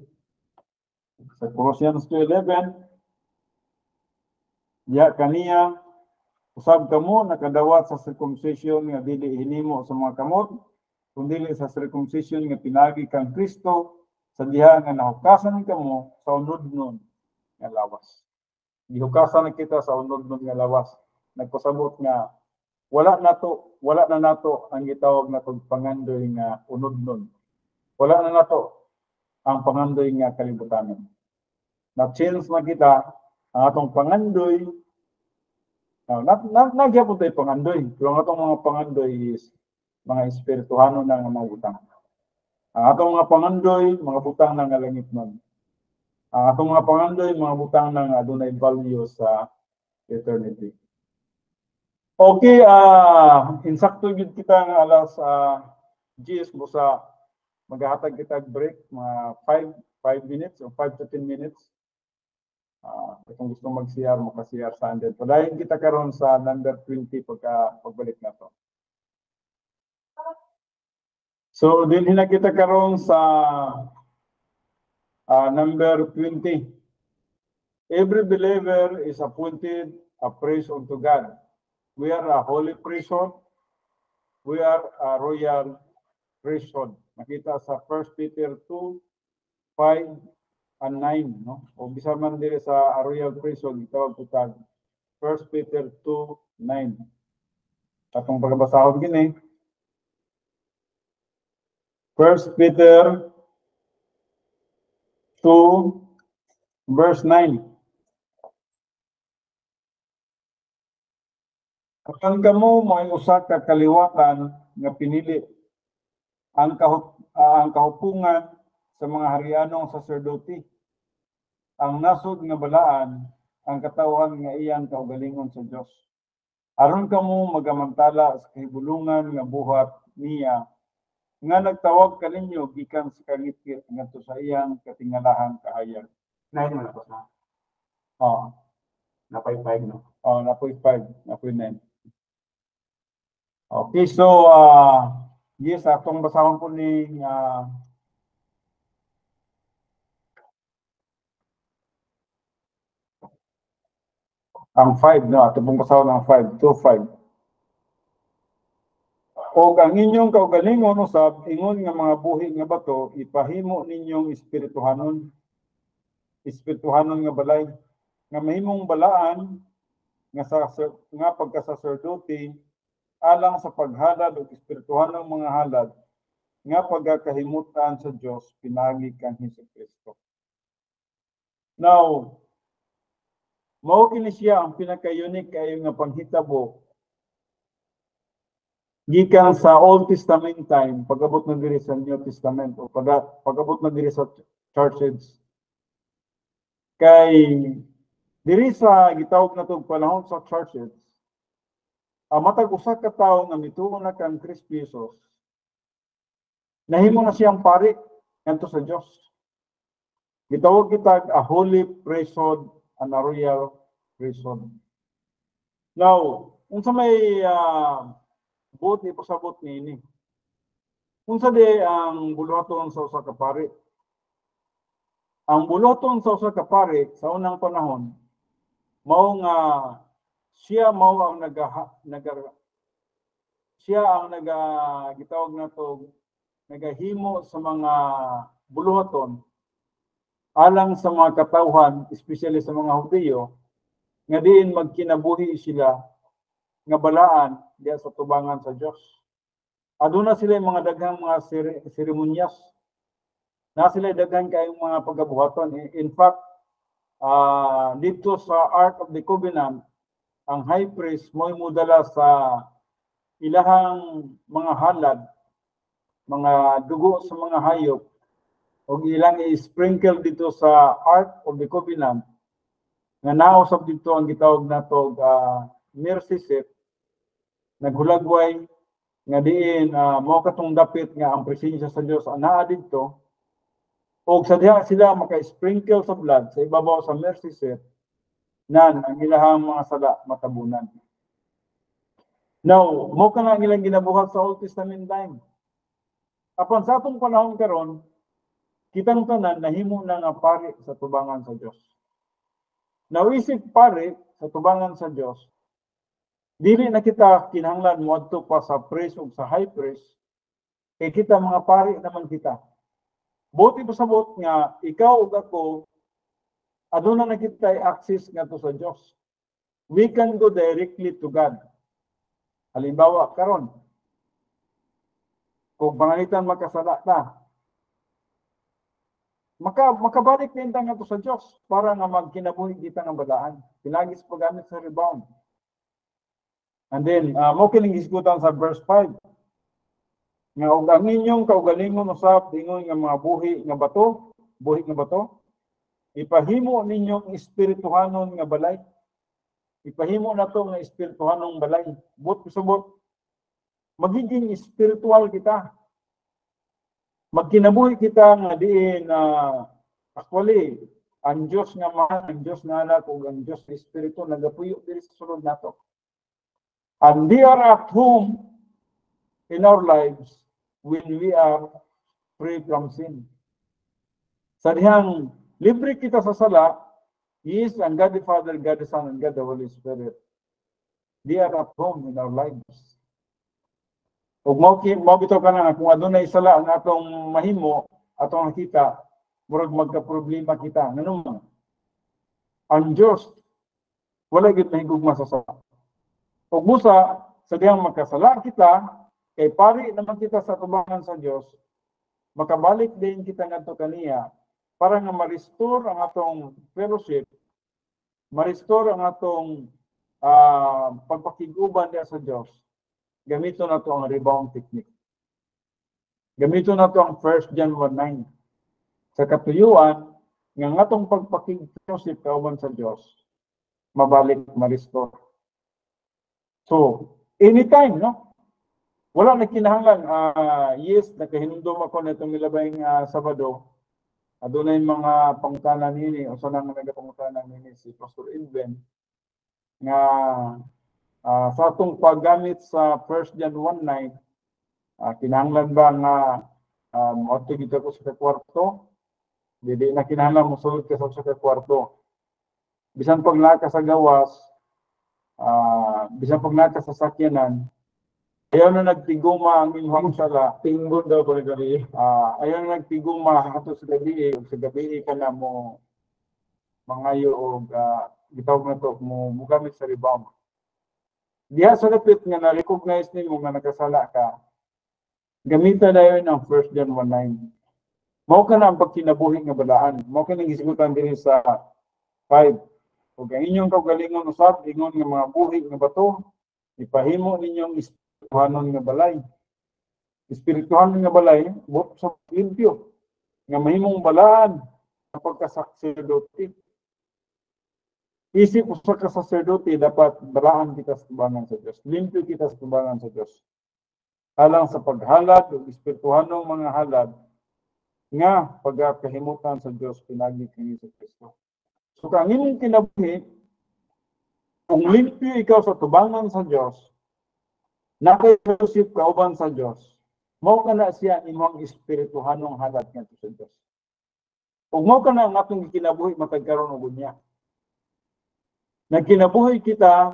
Sa Colossians 2:11, ya kaniya usab kamo nakadawat sa circumcision nga dili hinimo sa mga kamot, kundi sa circumcision nga pinagi kang Kristo sa diha nga nahukasan kamo sa unod-unod nga lawas. Gihukasan na kita sa unod-unod nga lawas. Nagpasabot nga wala na nato ang gitawag natong pangandoy nga unod-unod. Wala na nato ang pangandoy nga kalibutan. Na-change na kita ang atong pangandoy. Nagyapon tayo pangandoy. Pero ang atong mga pangandoy is mga espirituhano na nga mga butang. Ang atong mga pangandoy, mga butang na nga langit nun. Ang atong mga pangandoy, mga butang na nga adunay value sa eternity. Okay, insakto yun kita nga alas 10 busa maghahatag kita break mga 5 minutes o 5 to 10 minutes. Kung gusto mag-CR, maka-CR sa 100. Padayon kita karon sa number 20 pagbalik na to. So, din na kita karon sa number 20. Every believer is appointed a priest unto God. We are a holy priesthood. We are a royal priesthood. Nakita sa 1 Peter 2:5 and 9, no? O bisa man dire sa royal priesthood itawag putag 1 Peter 2:9. Atong pagbasahon gini. 1 Peter 2:9. Kapag kamo may usa ka kaliwatan nga pinili ang kahupungan sa mga harianong saserdote, ang nasod nga balaan ang katawhan nga iyang kaugalingon sa Dios. Aron kamo magamantala sa kahibulungan nga buhat niya nga nagtawag kaninyo gikan sa kangit-ngit ngadto sa iyang katingalahan kahayag. Nine man ako na. Napoy 5 no. Napoy 5, napoy 9. Okay, so yes, atong basahon po ni ang 5 no ato pong kasawon ang 5 to 5. O ang inyong kaugalingon usab ingon nga mga buhi nga bato ipahimo ninyong espirituhanon nga balay nga mahimong balaan nga pagkasaserdote alang sa paghalad og espirituhanong mga halad nga pagkakahimutan sa Dios pinagi kang Hesukristo. Now, mao kini siya ang pinaka-unique kayo nga panghitabo gikan sa Old Testament time pag-abot na diri sa New Testament o pag-abot na diri sa churches. Kay diri sa gitawag natong panahon sa churches, matag usa ka tawo nga mituo na kang Kristo Jesus, nahimo na siyang pari ngadto sa Dios. Gitawag kita a holy priesthood and a royal priesthood. Now, unsa may buot ipasabot niini? Unsa di ang buluhaton sa usa ka pari? Ang buluhaton sa usa ka pari sa unang panahon mao nga siya mao ang gitawag nato nagahimo sa mga buluhaton alang sa mga katawhan, especially sa mga Hudiyo, nga diin magkinabuhi sila nga balaan diya sa tubangan sa Dios. Aduna sila mga daghang mga seremonyas. Na sila daghang kayong mga pagabuhaton. In fact, dito sa Ark of the Covenant, ang high priest mo'y mudala sa ilahang mga halad, mga dugo sa mga hayop, o ilang i-sprinkle dito sa Ark of the Covenant, nga nausap dito ang gitawag nato mercy seat, naghulagway, nga diin mao katong dapit nga ang presensya sa Dios anaa dito, o sa diha sila maka-sprinkle sa blood sa ibabaw sa mercy seat, nan ang ilahang mga sala matabunan. Now, mo ka na ilang ginabuhat sa Old Testament time. Apan sa atong panahon karon, kitang tanan nahimo na nga pari sa tubangan sa Dios. Nawisip pari sa tubangan sa Dios, dili na kita kinahanglan moadto pa sa priest ug sa high priest, kay kita mga pari naman kita. Buti pasabot nga ikaw ug ako aduna na kita access ngadto sa Dios. We can go directly to God. Halimbawa karon, kung panganitan makasala ta, makabalik din ta ngadto sa Dios para nga magkinabuhi kita nga balaan. Pinagis paggamit sa rebound. And then, mo kining gisgutan sa verse 5. Nga og ang inyong kaugalingon usab dingon nga mga buhi nga bato, ipahimo ninyong espirituhanon nga balay. Ipahimo nato nga espirituhanong balay. But pasabot magiging spiritual kita. Magkinabuhi kita nga diin actually ang Dios nga mahal, ang Dios nga anak ug ang Dios nga espiritu nagapuyo diri sa sulod nato. And they are at home in our lives when we are free from sin. Sa dihang libre kita sa sala, He is ang God the Father, God the Son, and God the Holy Spirit. They are at home in our lives. Ug mao bitaw ka na kung adunay sala ang atong mahimo, atong nakita, murag magka-problema kita. Ngano man? Ang Dios wala gyud mahigugma sa sala. Ug busa sa diyang magkasala kita, kay pari naman kita sa tubangan sa Dios, makabalik din kita ngadto kaniya para nga ma-restore ang atong fellowship, ma-restore ang atong pagpakiguban diya sa Dios. Gamito na to ang rebound technique. Gamito na to ang 1 John 1:9. Sa katuyuan nga atong pagpakig-fellowship kauban sa Dios, mabalik, ma-restore. So, anytime, no? Wala na kinahanglan, yes, nakahinumdum ako na itong milabay Sabado. Adunay mga pangutanan nini, o sa nang nagapangutanan nini si Pastor Edwin, nga sa atong paggamit sa 1 John 1:9, kinahanglan ba nga moadto kita ko sa kwarto? Dili na kinahanglan mo sulod ka sa kwarto. Bisan pag naa ka sa gawas, Bisan pag nakasasakyanan, ayaw na nagtiguma ang imong sala. Tingbon daw pala gabi. Ayaw na nagtiguma ato sa gabi, ug sa gabi ka na mo mangayo og gitawag na to mo mugamit sa rebound. Diha sa lapit nga na-recognize nimo nga nakasala ka, gamitan na yun ang 1 John 1:9. Mao ka na ang pagkinabuhi nga balaan. Mao ka nang gisigutan diri sa 5. Ug ang inyong kaugalingon usab ingon nga mga buhi nga bato, ipahimo ninyong espirituhanon nga balay. Espirituhanon nga balay, buot sa limpyo nga mahimong balaan sa pagkasacerdote. Isip usa ka sacerdote, dapat balaan kita sa tubangan sa Dios. Limpyo kita sa tubangan sa Dios. Alang sa paghalad o espirituhanong mga halad nga pagkahimutan sa Dios pinagi kini sa Kristo. So kung imong kinabuhi, kung limpyo ikaw sa tubangan sa Dios, nakay-fellowship kauban sa Dios, mao kana siya imong espirituhanong halad ngadto sa Dios. Ug mao kana ang atong kinabuhi matag karon og unya. Nagkinabuhi kita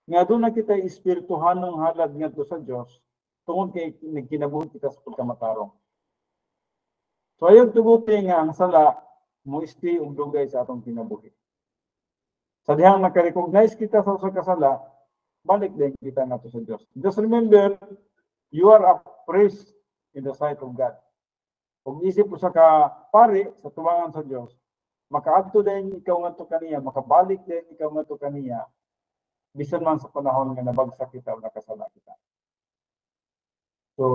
nga doon na kita espirituhanong halad ngadto sa Dios tungod kay nagkinabuhi kita sa pagkamatarong. So ayon tuguti nga ang sala mo isti og dugay sa atong kinabuhi. Sa dihang naka-recognize kita sa usa ka sala, balik din kita ngadto sa Dios. Just remember, you are a priest in the sight of God. Kung isip usa ka pari sa tubangan sa Dios, makaadto din ikaw ngadto kaniya, makabalik din ikaw ngadto kaniya, bisan man sa panahon nga nabagsak kita o nakasala kita. So,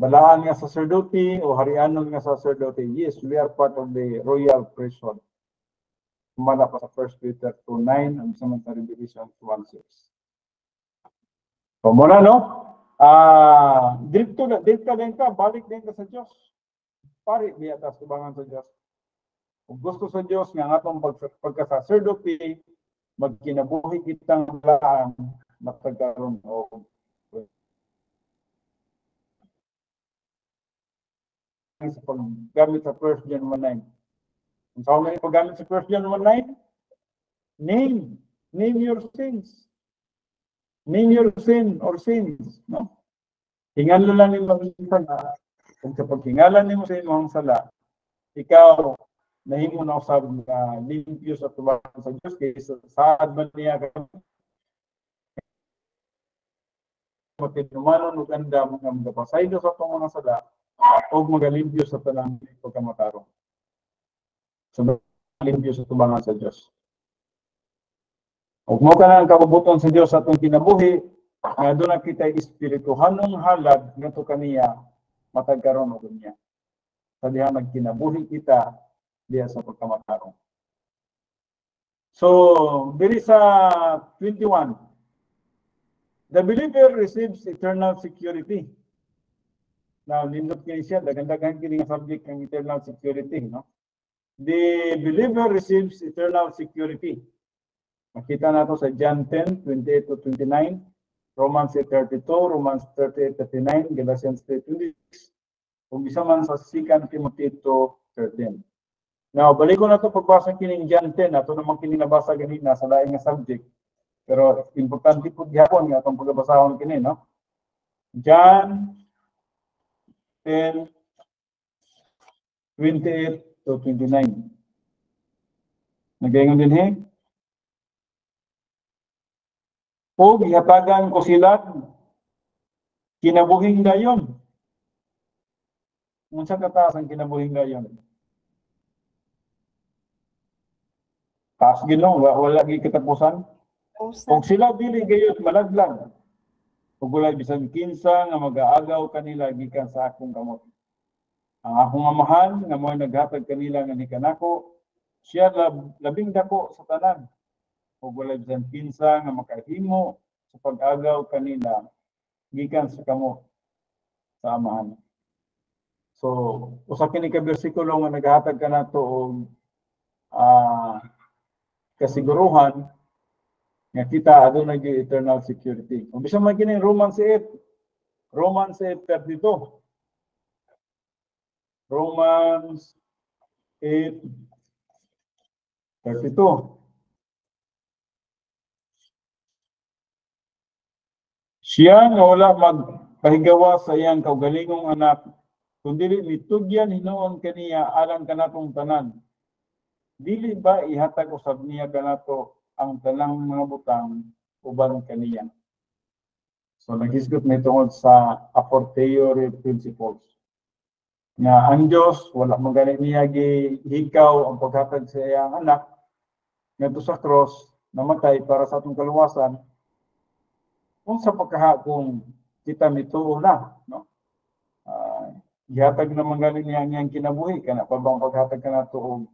balaan nga sacerdote o harianon nga sacerdote, yes, we are part of the royal priesthood. Kumala pa sa 1 Peter 2:9 ang sa mga Revelation 1:6. So, muna no? Dito din ka, balik din ka sa Diyos. Pari, di atas tubangan sa Diyos. Kung gusto sa Diyos nga nga itong pagkasacerdote, magkinabuhi kitang balaan, matagkaroon o sa paggamit sa 1 John 1:9. Kung saan may paggamit sa 1 John 1:9, name your sins. Name your sin or sins. No? Hingalan lang yung mag-isang kung sa paghingalan mo sa imong sala, ikaw, nahimo na usab na limpyo sa tubangan sa Diyos, kaysa saad man niya ka matinumanon ug andam nga magapasaylo sa itong mga sala o magalimpyo sa tanang pagkamatarong. So, limpyo sa tubangan sa Diyos. Ug mo ka na ang kabubuton sa Diyos sa atong kinabuhi, nga doon na kita espirituhanong halad ngadto kaniya matag karon og unya. Sa diha nagkinabuhi kita diha sa pagkamatarong. So, diri sa 21, the believer receives eternal security. Now, nindot kini siya, dagan-dagan kini nga subject ng eternal security, no? The believer receives eternal security. Makita nato sa John 10:28-29, Romans 8:32, Romans 38:39, Galatians 3:26, kung isa man sa 2 Timothy 2:13. Now, balik ko na ito pagbasa kining John 10, ato naman kining nabasa ganina sa laing nga subject. Pero importante po gihapon nga itong pagbabasahon kini, no? John 10:28-29. Nagayon din he. O gihatagan ko sila kinabuhing dayon. Unsa kataas ang kinabuhing dayon? Taas Ginoo, wala gi katapusan. Ug sila dili gayud malaglag. Ug wala bisan kinsa nga mag-aagaw kanila gikan sa akong kamot. Ang akong amahan nga mo'y naghatag kanila nga ni kanako, siya labing dako sa tanan. Ug wala bisan kinsa nga makahimo sa pag-agaw kanila gikan sa kamot sa amahan. So, usa kini ka bersikulo nga naghatag kanato og kasiguruhan nga kita adunay eternal security. Kung bisan man kini Romans 8:32. Romans 8:32. Siya nga wala magpahigawa sa iyang kaugalingong anak, kundi mitugyan hinuon kaniya alang kanatong tanan. Dili ba ihatag usab niya kanato ang tanang mga butang uban kaniya? So nagisgot na tungod sa a fortiori principles. Nga ang Diyos wala man gani niya gihikaw ang paghatag sa iyang anak ngadto sa cross namatay para sa atong kaluwasan. Unsa pagkaha kung kita mituo na, no? Gihatag naman galing niya ang kinabuhi kana pa bang paghatag kanato og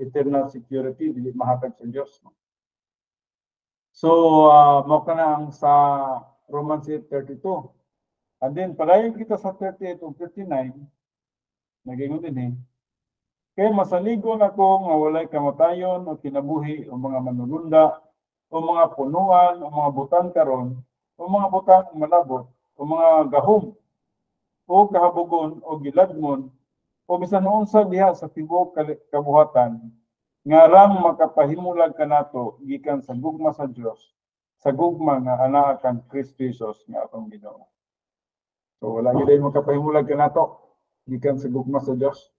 eternal security dili mahatag sa Dios, no? So mao kana ang sa Romans 8:32. And then padayon kita sa 38 ug 39 nagingon din kay masaligon ako nga walay kamatayon o kinabuhi o mga manununda o mga punuan o mga butang karon o mga butang malabot o mga gahom o kahabugon o gilagmon o bisan unsa diha sa tibuok kabuhatan nga rang makapahimulag kanato gikan sa gugma sa Dios sa gugma nga anaa kang Kristo Jesus nga atong Ginoo. So wala gyud makapahimulag kanato gikan sa gugma sa Dios.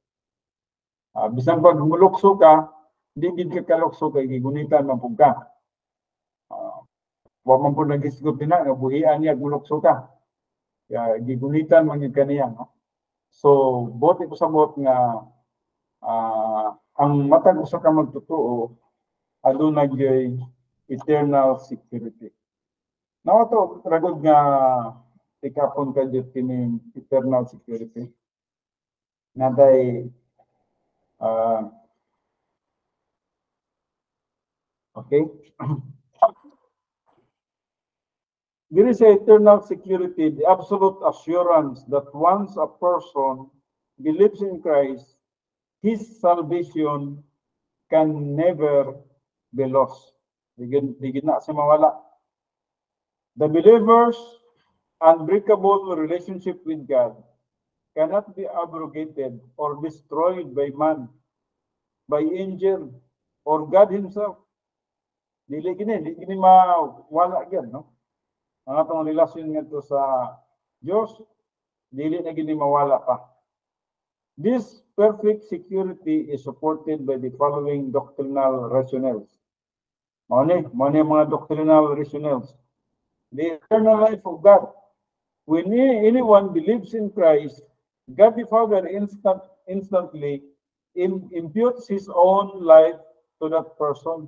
Bisan pag mulukso ka, di gid ka kalukso kay gigunitan man pud ka. Wa man pud nagisgot na nga buhian niya mulukso ka. Kaya gigunitan man gyud kaniya, no? So bote ko sabot nga ang matag usa ka magtotoo adunay gyud eternal security. Now to ragod nga tikapon ka gyud kini eternal security. Naday okay. There is eternal security, the absolute assurance that once a person believes in Christ, his salvation can never be lost. Di na sa mawala. The believer's unbreakable relationship with God cannot be abrogated or destroyed by man, by angel, or God himself. Dili gini mawala gyud, no? Ang atong relasyon ngadto sa Dios dili na gini mawala pa. This perfect security is supported by the following doctrinal rationales. Mao ni mga doctrinal rationales. The eternal life of God. When anyone believes in Christ, God the Father instantly imputes his own life to that person.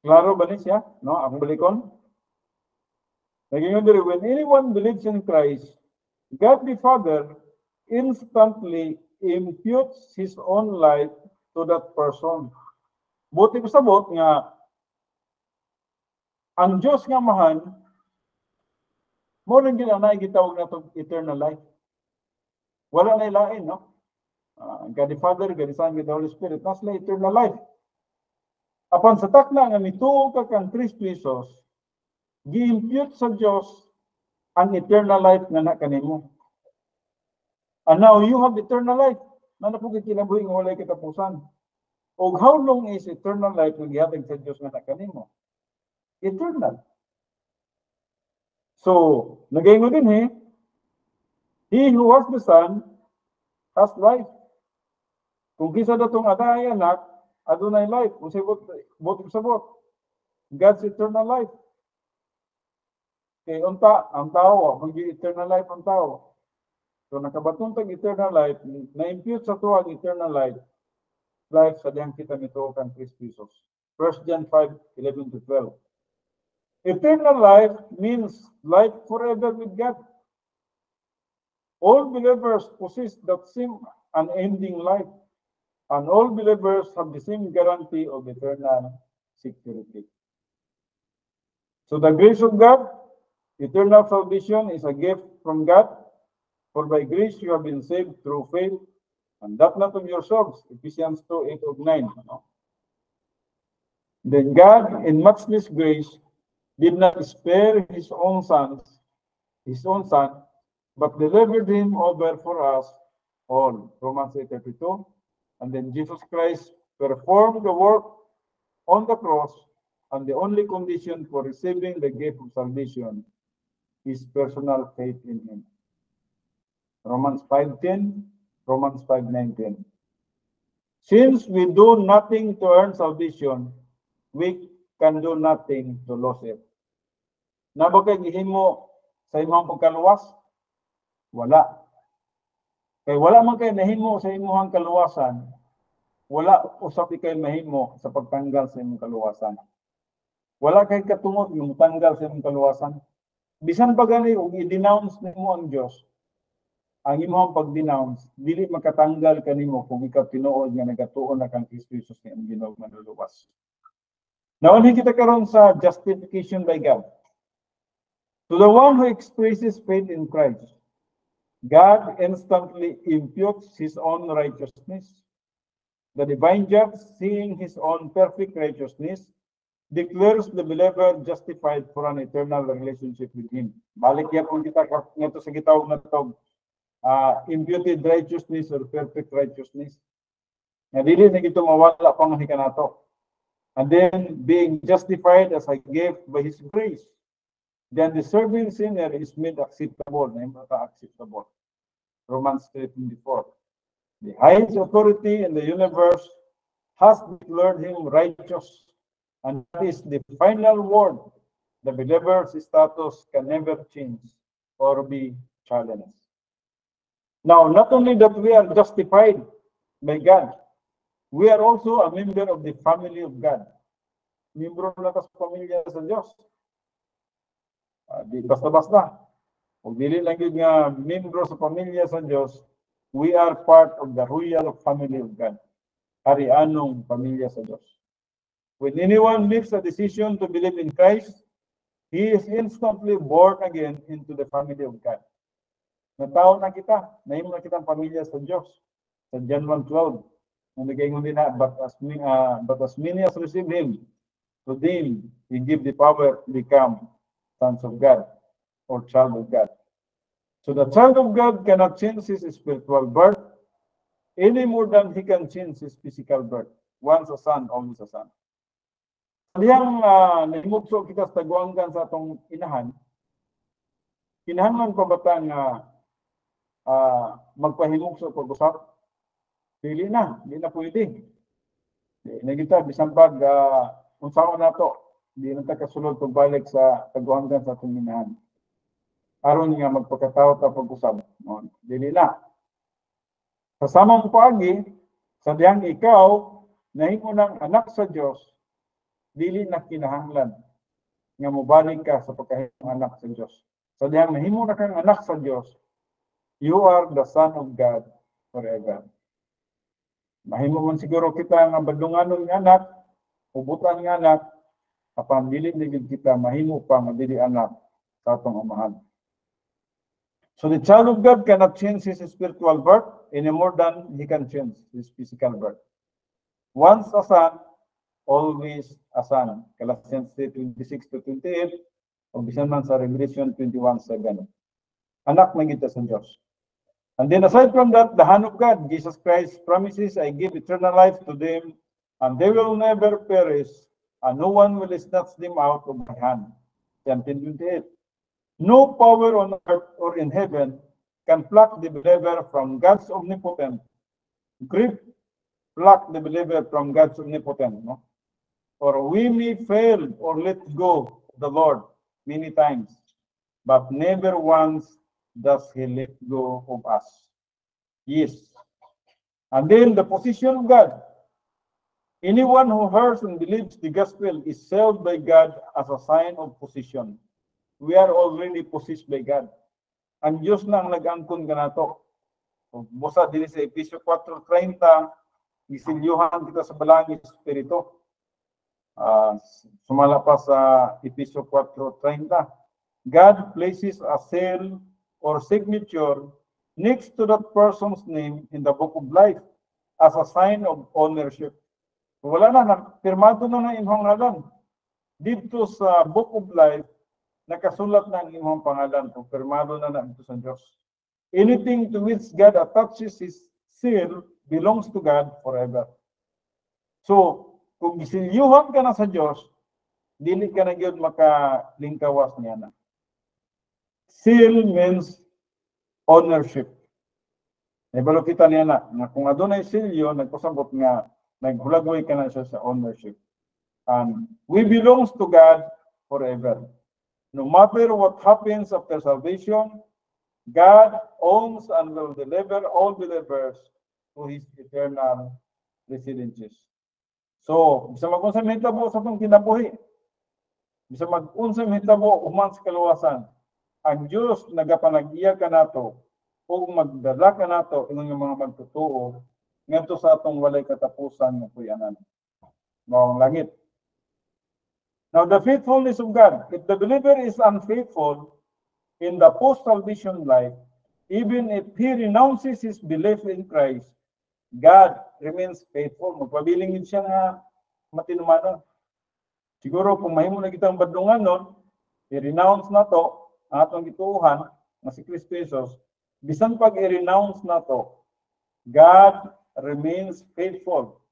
Klaro ba ni siya? No, akong balikon. Nagingon diri, when anyone believes in Christ, God the Father instantly imputes his own life to that person. Buti ko sabot nga ang Dios nga mahan mo rin ginanay gitawag natong eternal life. Wala na ilain, no? God the Father, God the Son, God the Holy Spirit, nas na eternal life. Apan sa takna nga mituo ka kang Kristo Jesus, gi-impute sa Dios ang eternal life nga na kanimo. And now you have eternal life. Na po kinabuhi nga walay katapusan. Og how long is eternal life nga gihatag sa Dios nga na kanimo? Eternal. So, nagaingon din he who has the Son has life. Kung kisa datong adaya anak, adunay life. Kung sabot, God's eternal life. Kay ang tao, maging eternal life ang tao. So nakabatong tag eternal life, na-impute sa tuwa ang eternal life sa diyang kita nito kang Kristo Jesus. 1 John 5:11-12. Eternal life means life forever with God. All believers possess that same unending life. And all believers have the same guarantee of eternal security. So the grace of God, eternal salvation is a gift from God. For by grace you have been saved through faith, and that not of yourselves. Ephesians 2:8-9. No? Then God, in matchless grace, did not spare his own son, but delivered him over for us all. Romans 8:32. And then Jesus Christ performed the work on the cross and the only condition for receiving the gift of salvation is personal faith in Him. Romans 5:10, Romans 5:19. Since we do nothing to earn salvation, we can do nothing to lose it. Na ba kay gihimo sa imong pagkaluwas? Wala. Kay wala man kay nahimo sa imong kaluwasan, wala usap kay mahimo sa pagtanggal sa imong kaluwasan. Wala kay katungod yung tanggal sa imong kaluwasan. Bisan pa gani og i-denounce nimo ang Dios, ang imong pag-denounce dili makatanggal kanimo kung ikaw tinuod nga nagatuon na kang Kristo Jesus nga imong Ginoo manluluwas. Naunhi kita karon sa justification by God. To the one who expresses faith in Christ, God instantly imputes His own righteousness. The divine judge, seeing His own perfect righteousness, declares the believer justified for an eternal relationship with Him. Balik yan kung kita nga sa gitawag na ito, imputed righteousness or perfect righteousness. Nga dili na ito mawala pang hikanato. And then being justified as a gift by His grace. Then the serving sinner is made acceptable, na acceptable. Romans 3:24. The highest authority in the universe has declared him righteous, and that is the final word. The believer's status can never change or be challenged. Now, not only that we are justified by God, we are also a member of the family of God. Membro na sa pamilya sa Diyos. Di basta-basta. Kung dili lang yun nga membro sa pamilya sa Diyos, we are part of the royal family of God. Harianong pamilya sa Diyos. When anyone makes a decision to believe in Christ, he is instantly born again into the family of God. Nataon na kita, nahimo na kitang pamilya sa Diyos. Sa John 1:12, nagayong din na, but as many as receive Him, to them He give the power to become sons of God or child of God. So the child of God cannot change his spiritual birth any more than he can change his physical birth. Once a son, always a son. Diyang nimugso kita sa taguanggan sa atong inahan, kinahanglan pa ba tang magpahimugso pag-usap? Dili na pwede. Nagita bisan pag unsaon nato, di na ta kasulod pagbalik sa taguanggan sa atong inahan. Aron nga magpakataw ta pag-usap. Dili na. Kasama mo paagi, sa diyang ikaw, nahimo ng anak sa Diyos, dili na kinahanglan nga mobalik ka sa pagkahimong anak sa Diyos. Sa diyang nahimo na kang anak sa Diyos, you are the son of God forever. Mahimo man siguro kita nga badunganon nga anak, ubutan nga anak, apan dili ligid kita mahimo pa nga dili anak sa atong amahan. So the child of God cannot change his spiritual birth any more than he can change his physical birth. Once a son, always a son. Colossians 3:26-28, o bisan man sa Revelation 21:7. Anak na kita sa Diyos. And then aside from that, the hand of God, Jesus Christ promises, I give eternal life to them, and they will never perish, and no one will snatch them out of my hand. John 10:28. No power on earth or in heaven can pluck the believer from God's omnipotent. Grief pluck the believer from God's omnipotent. No? For we may fail or let go of the Lord many times, but never once does He let go of us. Yes. And then the position of God. Anyone who hears and believes the gospel is sealed by God as a sign of position. We are already possessed by God. Ang Diyos na ang nag-angkon ka na ito. Busa din sa Episyo 4:30, isilyuhan kita sa balangis espiritu. Sumala pa sa Episyo 4:30. God places a seal or signature next to that person's name in the book of life as a sign of ownership. Wala na, pirmado na ng imong ngalan. Dito sa book of life, nakasulat na ang imong pangalan, kumpirmado na ito sa Diyos. Anything to which God attaches His seal belongs to God forever. So, kung gisilyuhan ka na sa Diyos, dili ka na gyud makalingkawas niya na. Seal means ownership. Nabalo kita niya na, nga kung adunay seal yun, nagpasabot nga, naghulagway ka na siya sa ownership. And we belongs to God forever. No matter what happens after salvation, God owns and will deliver all believers to His eternal residences. So, bisa mag-unsa mahitabo sa itong kinabuhi. Bisa mag-unsa mahitabo human sa kaluwasan. Ang Diyos nagapanag-iya ka nato o magdala ka nato inong mga magtutuo ngadto sa atong walay katapusan nga puy-anan. Maong langit. Now, the faithfulness of God. If the believer is unfaithful in the post-salvation life, even if he renounces his belief in Christ, God remains faithful. Magpabilingin siya nga matinumanon. Siguro kung mahimo na kitang badungan nun, i-renounce na to, ang atong gituuhan, nga si Kristo Jesus, bisan pag i-renounce na to, God remains faithful.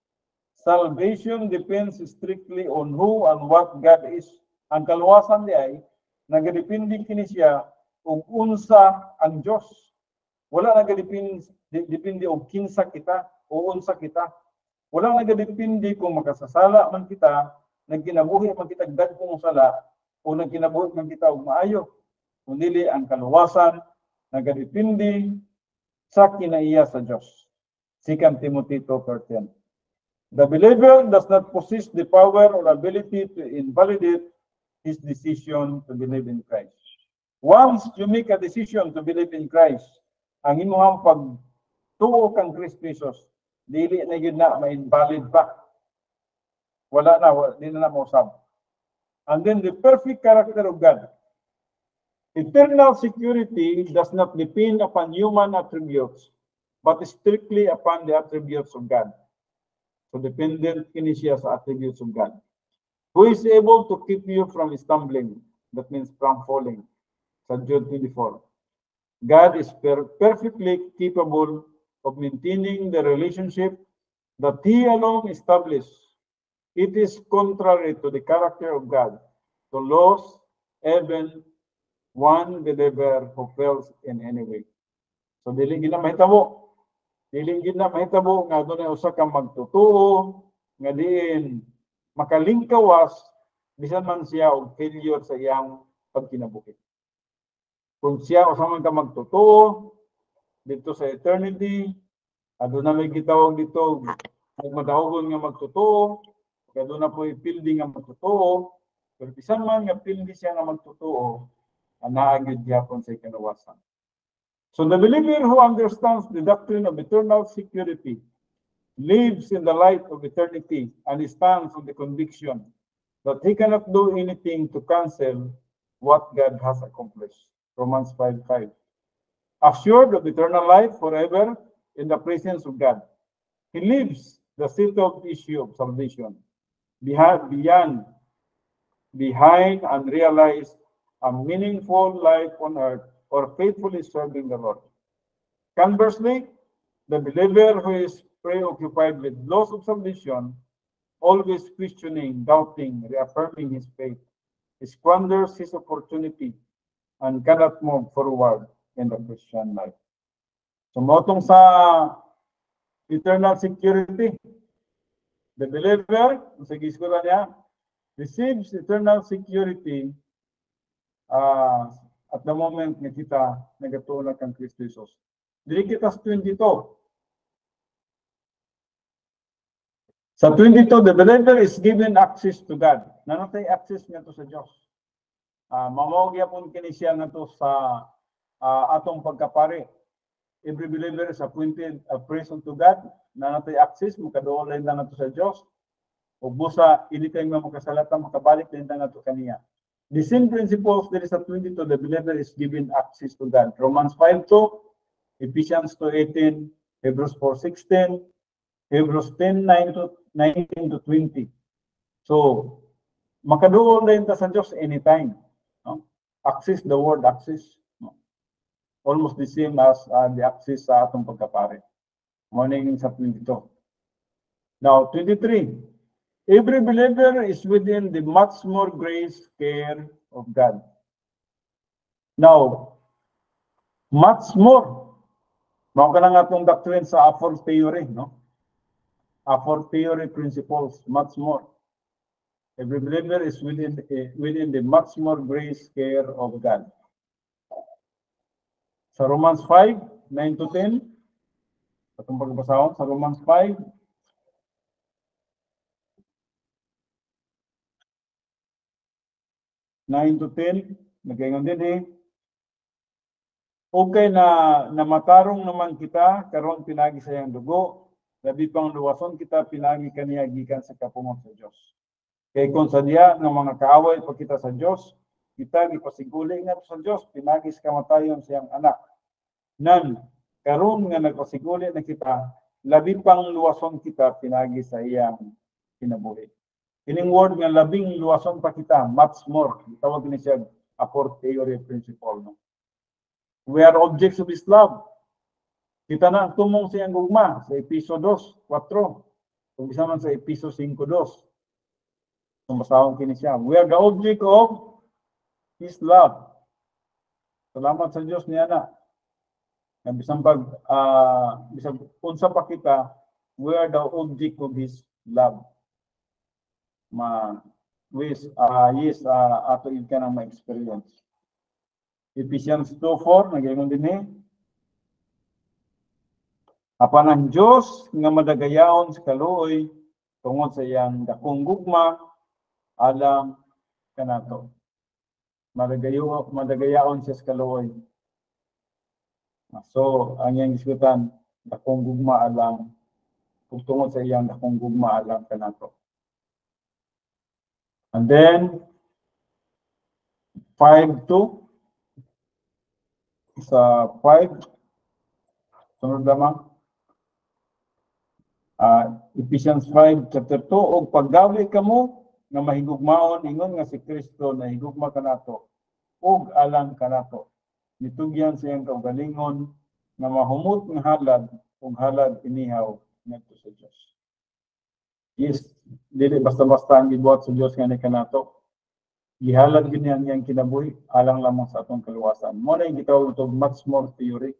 Salvation depends strictly on who and what God is. Ang kaluwasan di ay, nagadepende kini siya kung unsa ang Diyos. Wala nagadepende og kinsa kita o unsa kita. Wala nagadepende kung makasasala man kita, nagkinabuhi man kita dagkong sala, o nagkinabuhi man kita og maayo. Kundi ang kaluwasan nagadepende sa kinaiya sa Diyos. 2 Timothy 2:10. The believer does not possess the power or ability to invalidate his decision to believe in Christ. Once you make a decision to believe in Christ, ang imong pagtuo kang Kristo Jesus, dili na yun na ma-invalid pa. Wala na, di na mausab. And then the perfect character of God. Eternal security does not depend upon human attributes, but strictly upon the attributes of God. So dependent kini siya sa attributes of God. Who is able to keep you from stumbling? That means from falling. Sa Jude 24. God is perfectly capable of maintaining the relationship that He alone established. It is contrary to the character of God to lose even one believer who fails in any way. So dili gid na mahitabo. Dili gid na mahitabo nga dunay usa ka magtutuo nga diin makalingkawas bisan man siya og failure sa iyang pagkinabuhi. Kung siya usa man ka magtutuo dito sa eternity, aduna may gitawag dito magmadaogon nga magtutuo, aduna po ipildi nga magtutuo, pero bisan man nga pildi siya nga magtutuo, anaagid gyapon sa kinawasan. So the believer who understands the doctrine of eternal security lives in the light of eternity and stands on the conviction that he cannot do anything to cancel what God has accomplished. Romans 5:5. Assured of eternal life forever in the presence of God, he lives the settled issue of salvation behind and realize a meaningful life on earth or faithfully serving the Lord. Conversely, the believer who is preoccupied with loss of salvation, always questioning, doubting, reaffirming his faith, squanders his opportunity and cannot move forward in the Christian life. So, motong sa eternal security, the believer, sa giskulan niya, receives eternal security at the moment nga kita nagatuo na kang Kristo Jesus. Dili kita sa 22. Sa 22, the believer is given access to God. Nanatay access nga to sa Diyos. Mamawag yapon kini siya nga to sa atong pagkapari. Every believer is appointed a priest to God. Nanatay access, makaduol lang na to sa Diyos. O busa, anytime nga makasalata, makabalik lang na to kaniya. The same principles there is a 22, the believer is given access to God. Romans 5:2, Ephesians 2:18, Hebrews 4:16, Hebrews 10:19 to 20. So, makaduol din ta sa Diyos anytime. No? Access, the word access. No? Almost the same as the access sa atong pagkapare. Morning sa 22. Now, 23. Every believer is within the much more grace care of God. Now, much more. Mao ka na nga itong doctrine sa Afford theory, no? Afford theory principles, much more. Every believer is within the much more grace care of God. Sa Romans 5, 9 to 10, atong pagbasahon sa Romans 5, 9 to 10, nagayon din Okay na matarong naman kita, karon pinagi sa iyang dugo, labi pang luwason kita, pinagi kaniya gikan sa kapungon sa Diyos. Kay kung sa diya ng mga kaaway pa kita sa Diyos, kita gipasiguli nga sa Diyos, pinagi sa kamatayon sa iyang anak. Nan, karon nga nagpasiguli na kita, labi pang luwason kita, pinagi sa iyang kinabuhi. Ining word nga labing luwason pa kita, much more. Tawag ni siya Afford theory principle. No? We are objects of His love. Kita na ang tumong sa iyang gugma sa Episo 2:4. Kung isa man sa Episo 5:2. Kung basahon kini siya. We are the object of His love. Salamat sa Diyos niya na. Bisang unsa pa kita, we are the object of His love. Ato yun ka na ma-experience. Ephesians 2:4, nagyayon din Apan ang Diyos nga madagayaon sa kaluoy tungod sa iyang dakong gugma alam kanato. Madagayaon siya sa kaluoy. So, ang iyang diskutan, dakong gugma alam, kung tungod sa iyang dakong gugma alam kanato. And then, 5:2. Sa 5, sunod lamang. Ephesians 5, chapter 2, og paggawi kamo nga mahigugmaon ingon nga si Kristo na higugma kanato og alang kanato. Nitugyan sa iyang kaugalingon nga mahumot nga halad ug halad inihaw ngadto sa Dios. Yes, dili basta-basta ang gibuhat sa Dios nga ni kanato. Gihalad gid niya ang kinabuhi alang lamang sa atong kaluwasan. Mo na gitawag og much more theory.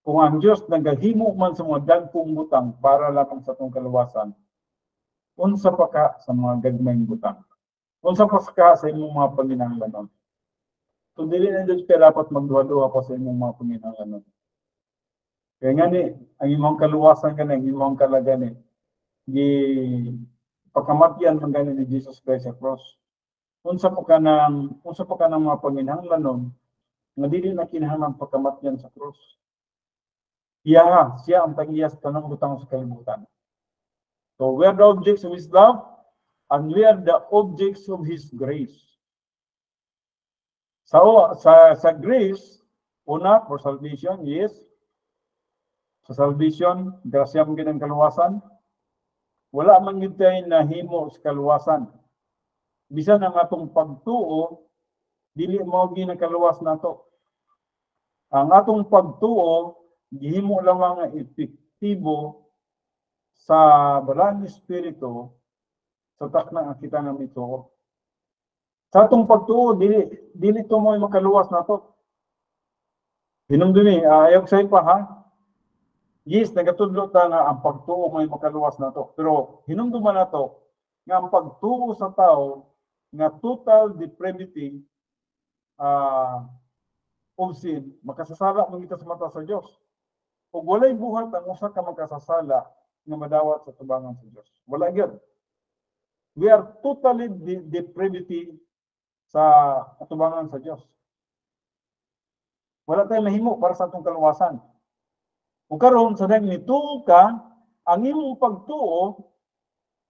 Kung ang Dios nagahimo man sa mga dagkong butang para lamang sa atong kaluwasan, unsa pa ka sa mga gagmayng butang? Unsa pa ka sa imong mga panginahanglanon? So dili na Diyos kaya dapat magduha-duha pa sa imong mga panginahanglanon. Kaya nga ni, ang imong kaluwasan ang imong kalagani, pagkamatyan man gani ni Jesus Christ sa cross. Unsa pa ka ng mga panginahanglanon nga dili na kinahanglan pagkamatyan sa cross. Siya ang tag-iya sa tanang butang sa kalibutan. So we are the objects of His love and we are the objects of His grace. So sa grace, una for salvation, yes. Sa salvation, grasya mo ginang kaluwasan. Wala man gid tay nahimo sa kaluwasan. Bisan ang atong pagtuo, dili mao ginakaluwas nato. Ang atong pagtuo, gihimo lamang nga epektibo sa balang espiritu sa takna ang kita nga mituo. Sa atong pagtuo, dili to mo makaluwas nato. Hinumdumi, ayaw sa pa ha. Yes, nagatudlo ta nga ang pagtuo may makaluwas nato. Pero hinumduman nato nga ang pagtuo sa tao nga total depravity of sin, makasasala man kita sa mata sa Dios. Ug walay buhat ang usa ka makasasala nga madawat sa tubangan sa Dios. Wala gyud. We are totally depravity sa atubangan sa Dios. Wala tayong mahimo para sa atong kaluwasan. Ug karon sa nagmituo ka, ang imong pagtuo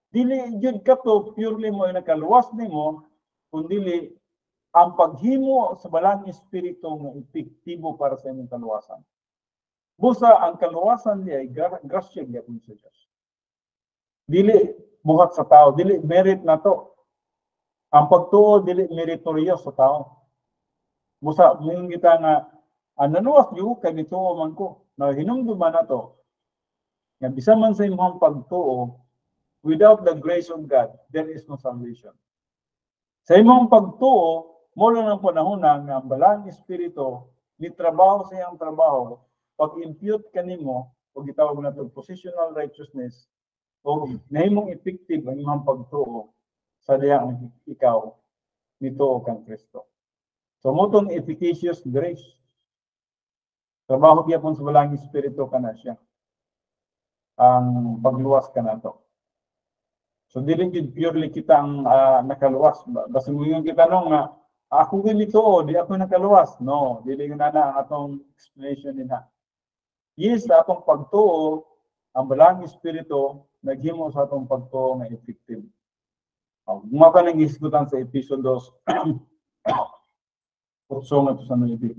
dili jud kato purely mo nakaluwas nimo, kundi ang paghimo sa balang espiritu nga epektibo para sa imong kaluwasan. Busa ang kaluwasan niya ay grasya gyapon sa Dios. Dili buhat sa tao, dili merit nato. Ang pagtuo dili meritoryo sa tao. Busa ming kita nga nanuwas gyud kay nituo man ko. Na hinumduman nato nga bisan man sa imong pagtuo, without the grace of God, there is no salvation. Sa imong pagtuo, mo lang ang panahon na ang balang espiritu ni trabaho sa iyang trabaho, pag-impute kanimo o gitawag na to positional righteousness o nahimong effective ang imong pagtuo sa diyang ikaw nito kang Kristo. So motong efficacious grace. Trabaho gyapon sa balang espiritu kana siya. Ang pagluwas kana to. So dili gid purely kita ang nakaluwas. Basta mo kita nung nga ako ganito, di ako nakaluwas. No, dili na ang atong explanation nina. Yes, sa atong pagtuo, ang balang espiritu naghimo sa atong pagtuo nga effective. Gumawa ka ng isgutan sa episode 2. Kurso nga to sa nalipid.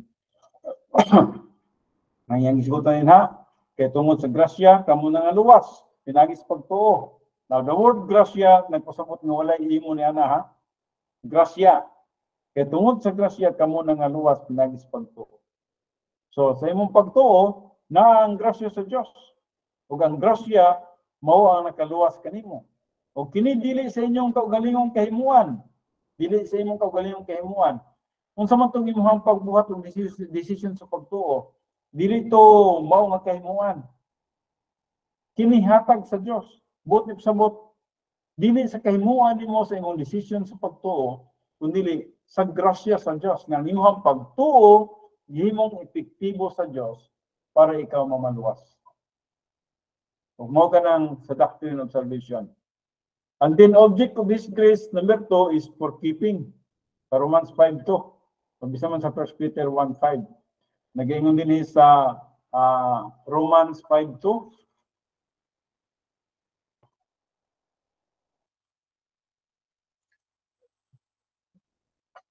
Ngayang isgutan yun ha, kaya tungod sa grasya, kamo na nga luwas, pinagis pagtuo. Now, the word grasya, nagpasabot nga wala ihimo ni ana ha. Grasya. Kaya tungod sa grasya, kamo na nga luwas, pinagis pagtuo. So, sa imong pagtuo, na ang grasya sa Diyos. O ang grasya, mao ang nakaluwas kanimo. O kini dili sa inyong kaugalingong kahimuan. Dili sa imong kaugalingong kahimuan. Kung sa man itong imong pagbuhat ng decision sa pagtuo, dili to mao nga kahimuan. Kini hatag sa Diyos. Buti sa bot, dili sa kahimuan nimo sa imong decision sa pagtuo, kundi sa grasya sa Diyos. Nga imong pagtuo, gihimong epektibo sa Diyos para ikaw mamaluwas. Kung mo ka ng sa doctrine of salvation. And then object of this grace, number 2, is for keeping. Sa Romans 5:2. Pabisa man sa 1 Peter 1:5. Nag-ingon din sa Romans 5:2.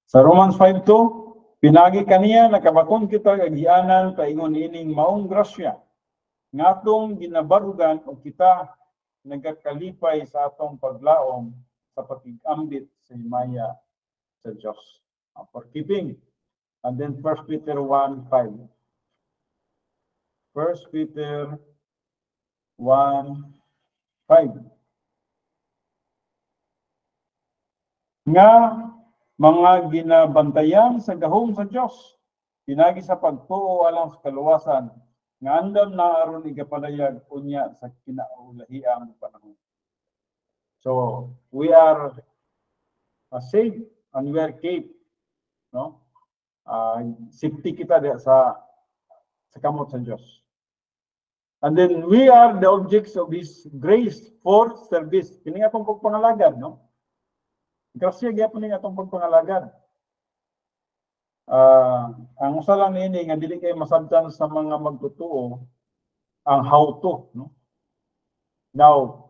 Sa Romans 5:2, pinagi kaniya nakabakon kita kagianan paingon ining maong grasya ngatong ginabarugan o kita nagakalipay sa atong paglaom sa pag-ambit sa himaya sa Diyos. For keeping. And then 1 Peter 1:5. 1 Peter 1:5. Nga mga ginabantayan sa gahom sa Diyos, pinagi sa pagtuo alang sa kaluwasan, nga andam na aron igapalayag unya sa kinaulahiang panahon. So, we are saved and we are kept, no? Safety kita sa kamot sa Diyos. And then we are the objects of His grace for service. Kini atong pagpangalagad, no? Grasya gyapon ni atong pagpangalagad. Ang usa lang niini nga dili kay masabtan sa mga magtutuo ang how to, no? Now,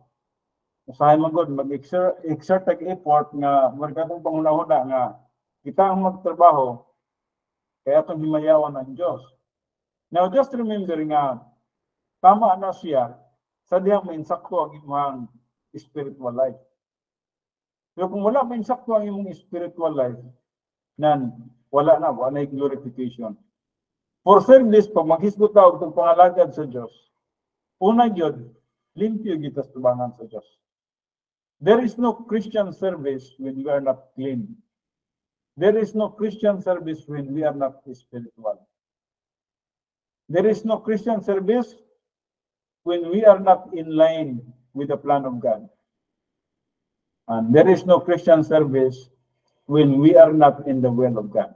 usahay man gud mag-exert effort nga magkatong pangunahuna nga kita ang magtrabaho kaya atong himayawan ang Diyos. Now, just remember nga tama na siya sa diyang mainsakto ang imong spiritual life. Pero kung wala mainsakto ang imong spiritual life, nan wala na glorification. For service, pag maghisgot ta og pangalagad sa Diyos, una gyud limpyo gyud sa tubangan sa Diyos. There is no Christian service when we are not clean. There is no Christian service when we are not spiritual. There is no Christian service when we are not in line with the plan of God. And there is no Christian service when we are not in the will of God.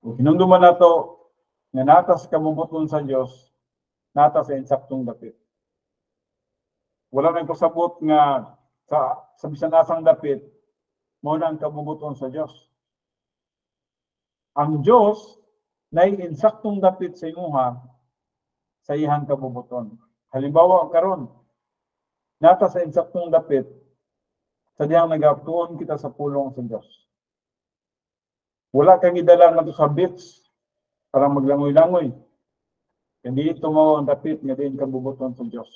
Kung hinumduman nato nga natas kamubuton sa Diyos, natas sa insaktong dapit. Wala nang kasabot nga sa bisan asang dapit, mo na ang kamubuton sa Diyos. Ang Diyos na insaktong dapit sa imuha sa iyang kamubuton. Halimbawa karon, natas sa insaktong dapit sa diyang nagatuon kita sa pulong sa Diyos. Wala kang idala nga sa beach para maglangoy-langoy. Hindi ito mo ang dapit nga din kabubuton sa Diyos.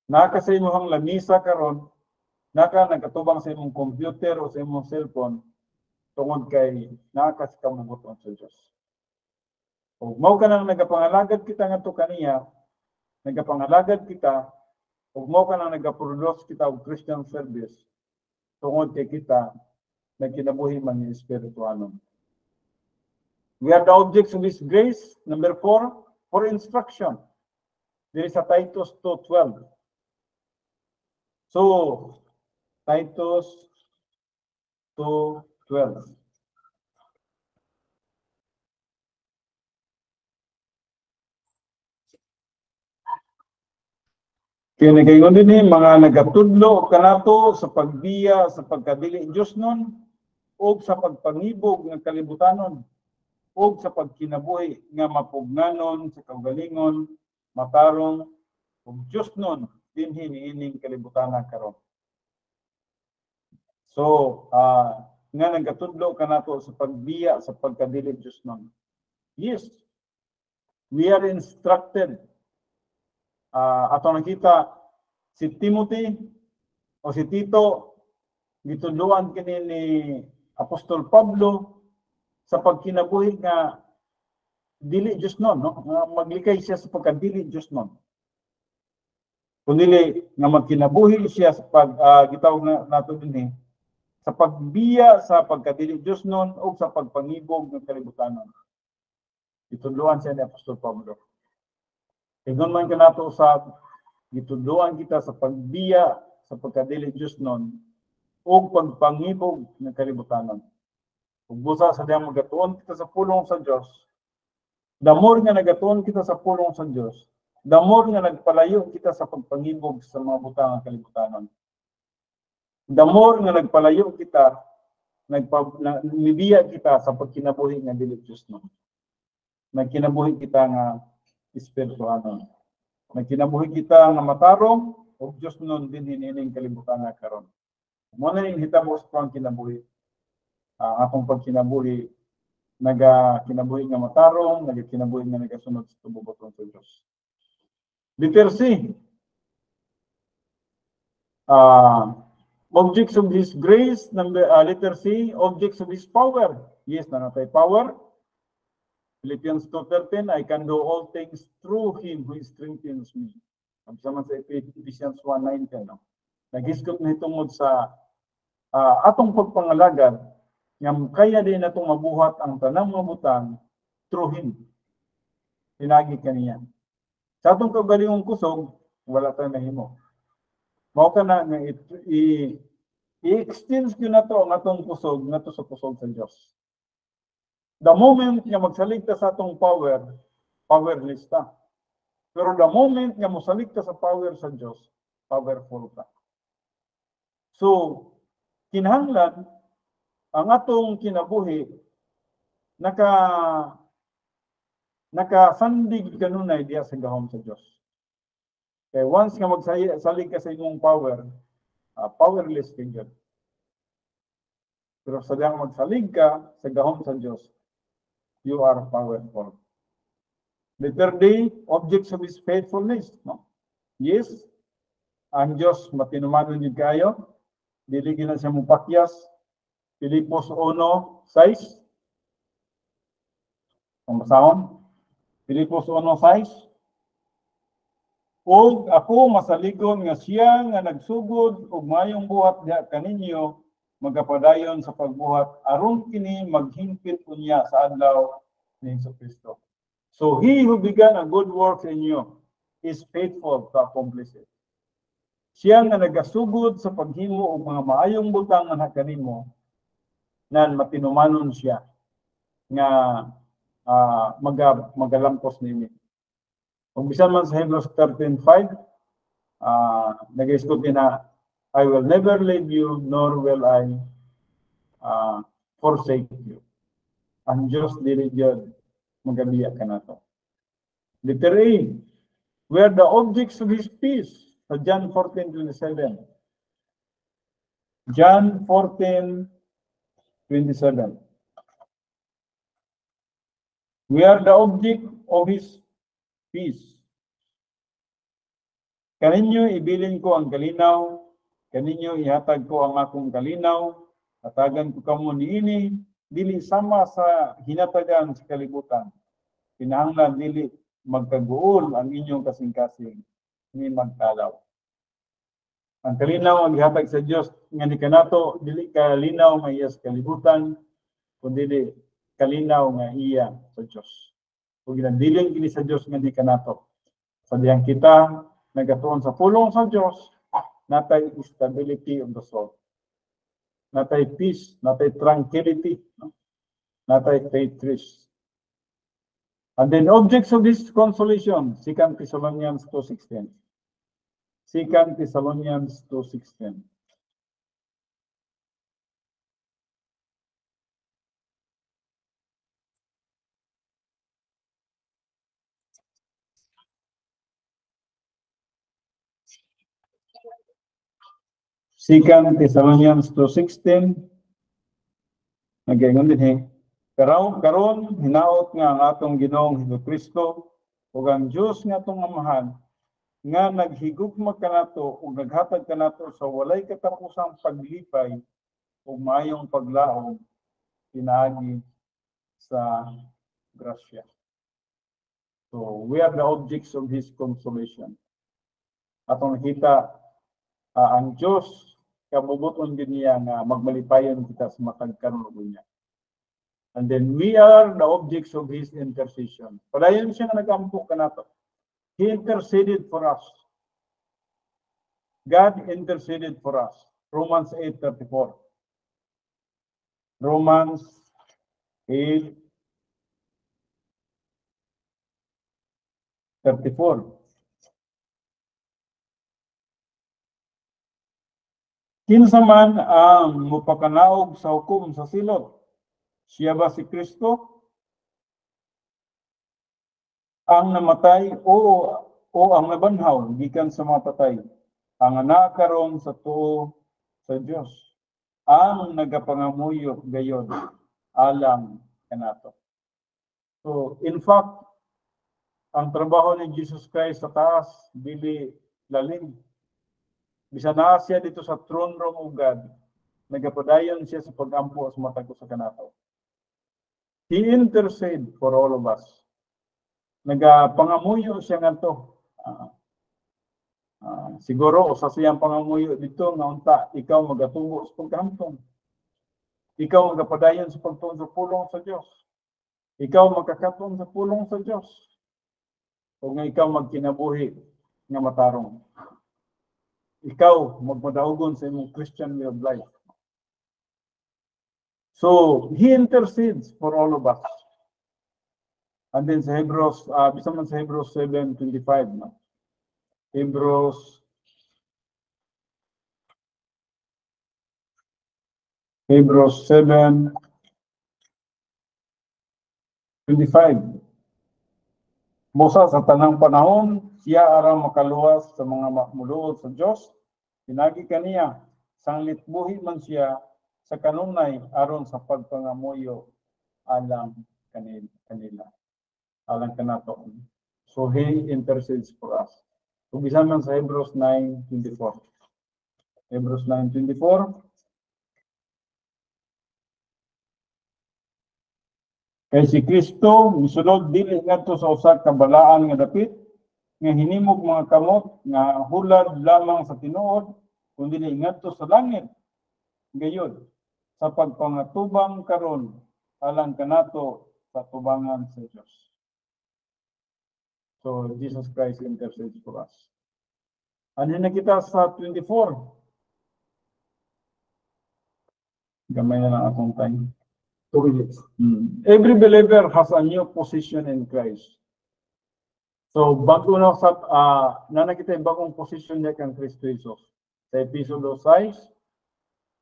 Naka sa imong lamisa karon, naka nagkatubang sa imong computer o sa imong cellphone tungod kay naka sa kabubuton sa Diyos. O mao ka nang nagapangalagad kita ngadto kaniya, nagapangalagad kita ug mo ka na nagaproduce kita og Christian service tungod kay kita nagkinabuhi man ni espiritualon. We are the objects of His grace. Number 4, for instruction. There is a Titus 2:12. So, Titus 2:12. Kaya nagayon din mga nagatudlo kanato sa pagbiya sa pagkadili Diyos nun o sa pagpangibog ng kalibutanon o sa pagkinabuhi nga mapugnanon sa kaugalingon, matarong ug Diyos nun dinhi niining kalibutanan karon. So, nga nagatudlo kanato sa pagbiya sa pagkadili Diyos nun. Yes, we are instructed. Ato nakita si Timothy o si Tito gitudloan kini ni Apostol Pablo sa pagkinabuhi nga dili Diyos nun, no? Maglikay siya sa pagkadili Diyos nun. Kundi nga magkinabuhi siya sa gitawag nato dinhi sa pagbiya sa pagkadili Diyos nun o sa pagpangibog ng kalibutanon. Gitudloan siya ni Apostol Pablo. Ingon man kanato sa gitudloan kita sa pagbiya sa pagkadili Diyos nun o pagpangibog ng kalibutanon. Ug busa sa diyang magatuon kita sa pulong sa Dios, the more nga nagatuon kita sa pulong sa Dios, the more nga nagpalayo kita sa pagpangibog sa mga butang ng kalibutanon. The more nga nagpalayo kita, nagbibiya kita sa pagkinabuhi nga dili Diyos nun. Nagkinabuhi kita nga espiritualon. Nagkinabuhi kita nga matarong ug Dios nun din hinining kalibutan nga karon. Mo na ning hitabo sa pang kinabuhi. Atong pagkinabuhi kinabuhi nga matarong, nagkinabuhi nga nagasunod sa tububoton sa Dios. Letter C. Objects of His grace. Letter C, objects of His power. Yes, nanatay power. Philippians 2:13, I can do all things through Him who strengthens me. Sama sa Ephesians 1:19, no? Naghisgot na hitungod sa atong pagpangalagad nga kaya din natong mabuhat ang tanang mga butang through Him. Pinagi kaniya. Sa atong kaugalingong kusog, wala tayong nahimo. Mao ka na nga i-extend ko na to ang atong kusog nato sa kusog sa Dios. The moment nga magsalig ta sa atong power, powerless ta. Pero the moment nga mosalig ta sa power sa Dios, powerful ta. So, kinahanglan ang atong kinabuhi nakasandig kanunay diya sa gahom sa Dios. Kaya once nga magsalig ka sa imong power, powerless ka dyan. Pero sa diyang magsalig ka sa gahom sa Dios, you are powerful. Letter D, objects of His faithfulness. No? Yes, ang Diyos matinumanon yun kayo. Dili gina siya mupakyas. Filipos 1:6. Ang basahon. Filipos 1:6. Og ako masaligon nga siya nga nagsugod og mayong buhat diha kaninyo magapadayon sa pagbuhat aron kini maghimpit unya sa adlaw ni Jesucristo. So He who began a good work in you is faithful to accomplish it. Siya nga nagasugod sa paghimo og mga maayong butang nga kanimo nan matinumanon siya nga magalampos nini. Kung bisan man sa Hebrews 13:5, nag-isgot na I will never leave you, nor will I forsake you. Ang Diyos dili jud magabiya ka nato. Letter A, we are the objects of His peace. Sa John 14:27. John 14:27. We are the object of His peace. Kaninyo ibilin ko ang kalinaw, kaninyo ihatag ko ang akong kalinaw, hatagan ko kamo niini, dili sama sa hinatagan sa kalibutan. Kinahanglan dili magkaguol ang inyong kasing-kasing ni magtalaw. Ang kalinaw ang gihatag sa Dios nga ni kanato dili kalinaw nga iya sa kalibutan kundi kalinaw nga iya sa Dios. Ug ginadiling kini sa Dios nga ni kanato. Sa diyang kita nagatuon sa pulong sa Dios, natay stability of the soul. Natay peace, natay tranquility, natay faith rest. And then objects of this consolation, 2 Thessalonians 2:16. 2 Thessalonians 2:16. Second Thessalonians 2:16. Nagaingon din karon hinaot nga ang atong Ginoong Hesukristo ug ang Dios nga atong Amahan nga naghigugma kanato ug naghatag kanato sa walay katapusang paglipay ug maayong paglaom pinaagi sa grasya. So we are the objects of His consolation. Atong nakita ang Dios kabubuton din niya nga magmalipayon kita sa matag karon niya. And then we are the objects of His intercession. Padayon siya nga nagampo kanato. He interceded for us. God interceded for us. Romans 8:34. Romans 8:34. Kinsa man ang mupakanaog sa hukom sa silot? Siya ba si Kristo? Ang namatay o ang nabanhaw gikan sa mga patay? Ang anak karon sa tuo sa Dios. Ang nagapangamuyo gayon alang kanato. So in fact, ang trabaho ni Jesus Christ sa taas dili lalim. Bisan na siya dito sa throne room of God, nagapadayon siya sa pagampo sa matag sa kanato. He intercede for all of us. Nagapangamuyo siya ngadto. Siguro sa siyang pangamuyo dito nga unta ikaw magatubo sa pagkahantong. Ikaw magapadayon sa pagtuon sa pulong sa Dios. Ikaw magkakaton sa pulong sa Dios. O nga ikaw magkinabuhi nga matarong. Ikaw magmadaugon sa imong Christian way of life. So, He intercedes for all of us. And then sa Hebrews, bisa man sa Hebrews 7:25, no? Hebrews 7:25. Busa sa tanang panahon, siya arang makaluwas sa mga makmuluod sa Dios. Pinagi kaniya, sanglit buhi man siya sa kanunay aron sa pagpangamuyo alang kanila. Alang kanato. So He intercedes for us. Kung bisan man sa Hebrews 9:24. Hebrews 9:24. Kay si Kristo misulod dili ngadto sa usa ka balaan nga dapit nga hinimog mga kamot nga hulad lamang sa tinuod kundi ngadto sa langit gayud sa pagpangatubang karon alang kanato sa tubangan sa Dios. So Jesus Christ intercedes for us. Ano na kita sa 24? Gamay na lang akong time. 2 minutes. Every believer has a new position in Christ. So bago na sa nakita yung bagong position niya kang Kristo Jesus. Sa episode 6,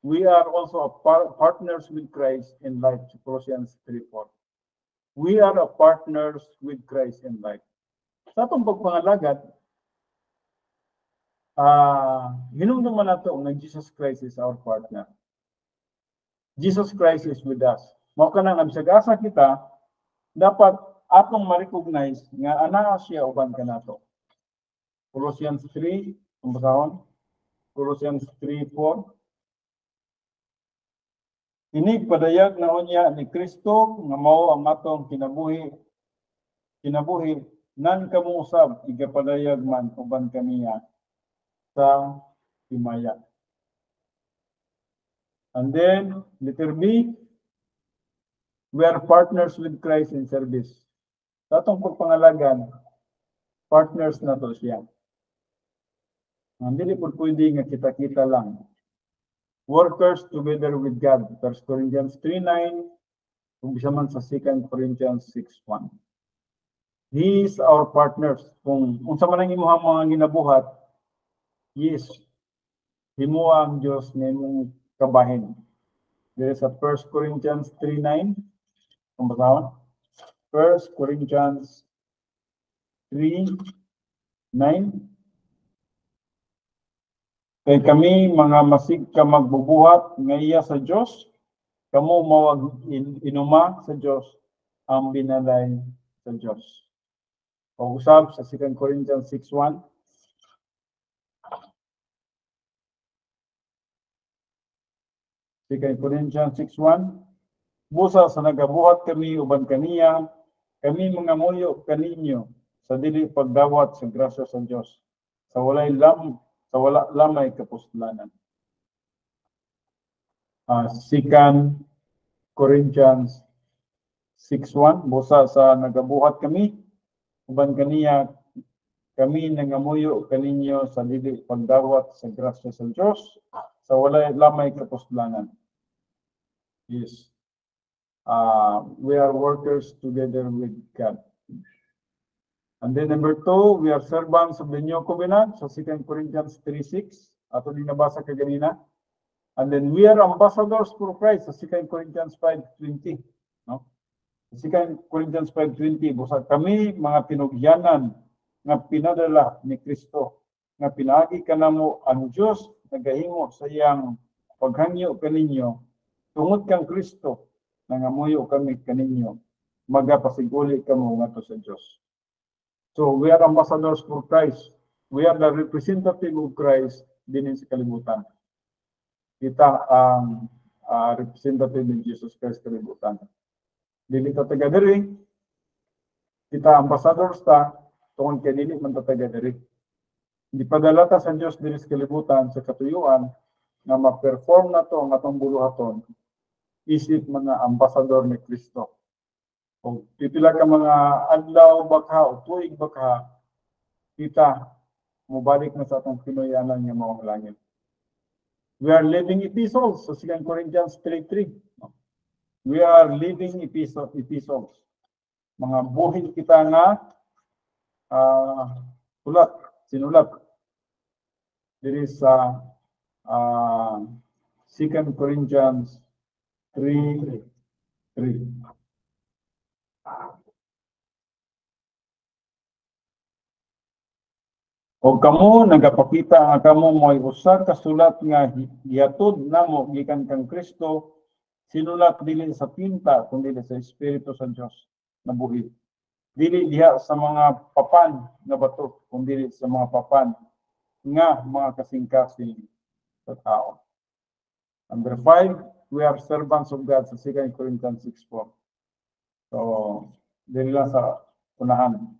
we are also a partners with Christ in life. Colossians 3:4. We are a partners with Christ in life. Sa atong pagpangalagad, hinumduman nato nga Jesus Christ is our partner. Jesus Christ is with us. Mao kanang absag-asa kita, dapat atong ma-recognize nga ana siya uban kanato. Colossians 3, umbasahon. Colossians 3:4. Ini padayag na unya ni Kristo nga mao ang atong kinabuhi nan kamo usab igapadayag man uban kaniya sa himaya. And then, letter B, we are partners with Christ in service. Sa atong pagpangalagan, partners na to siya. Hindi po pwede nga kita-kita lang. Workers together with God. 1 Corinthians 3:9, kung bisa man sa 2 Corinthians 6:1. He is our partners. Kung unsa man ang imuhang mga ginabuhat, yes, himuha ang Diyos na imong kabahin. There is a 1 Corinthians 3:9. Kung basahon? 1 Corinthians 3:9. Kay kami mga masig ka magbubuhat nga iya sa Diyos, kamo mawag inuma sa Diyos ang binalay sa Diyos. O usab sa 2 Corinthians 6:1. 2 Corinthians 6:1. Busa sa nagabuhat kami uban kaniya, kami mga muyo kaninyo sa dili pagdawat sa grasya sa Dios, sa wala lamay kapustlanan. 2 Corinthians 6:1. Busa sa nagabuhat kami uban kaniya, kami nangamuyo kaninyo sa dili pagdawat sa grasya sa Dios, sa wala lamay kapustlanan. Yes. We are workers together with God. And then number 2, we are servants of the new covenant. So 2 Corinthians 3:6. Ato din nabasa kaganina. And then we are ambassadors for Christ. So 2 Corinthians 5:20. No? 2 Corinthians 5:20. Busa kami mga pinugyanan nga pinadala ni Kristo. Nga pinagi kanamo ang Diyos nagahimo sa iyang paghangyo kaninyo tungod kang Kristo. Nangamuyo kami kaninyo, magapasiguli kamo ngadto sa Dios. So we are ambassadors for Christ. We are the representative of Christ dinhi sa kalibutan. Kita ang representative ni Jesus Christ sa kalibutan. Dili ta taga diri, kita ambassadors ta tungod kay dili man ta taga diri. Gipadala ta sa Dios dinhi sa kalibutan sa katuyuan na ma-perform na to ang atong buluhaton. Isip mga ambasador ni Kristo. Kung pipila ka mga adlaw bakha o tuig bakha, kita mubalik na sa atong kinuyanan nga maong langit. We are living epistles sa 2 Corinthians 3:3. We are living epistles. Mga buhin kita nga sinulat. Diri sa 2 Corinthians 3:3. O kamo nagapakita nga kamo mo'y usa ka sulat nga gihatod namo gikan kang Kristo, sinulat dili sa tinta kundi sa Espiritu sa Dios na buhi. Dili diha sa mga papan nga bato kundi sa mga papan nga mga kasing-kasing sa tao. Number 5, we are servants of God sa 2 Corinthians 6:4. So, dili lang sa unahan.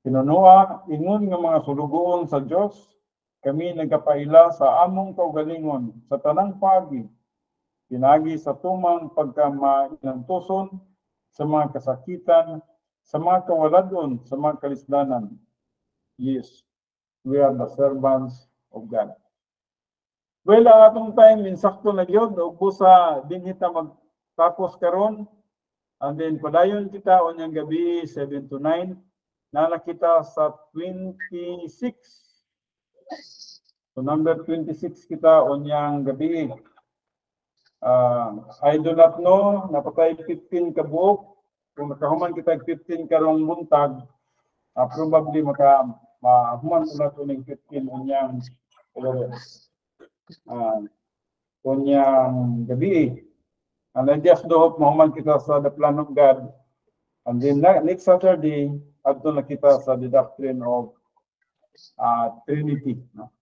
Pinunua, ingon nga mga sulugoon sa Dios, kami nagapaila sa among kaugalingon sa tanang pagi, pinagi sa tumang pagkamainantuson, sa mga kasakitan, sa mga kawaladon, sa mga kalisdanan. Yes, we are the servants of God. Well, atong time, insakto na yun, ubos sa din kita magtapos karon. And then, padayon kita o niyang gabi, 7 to 9. Nakita sa 26. So, number 26 kita o niyang gabi. I do not know, napatay 15 ka buok. Kung nakahuman kita 15 karong buntag, probably mahuman na ito ng 15 o niyang kunyang gabi. And I just do hope mahuman kita sa the plan of God. And then next Saturday, ato na kita sa the doctrine of Trinity. No?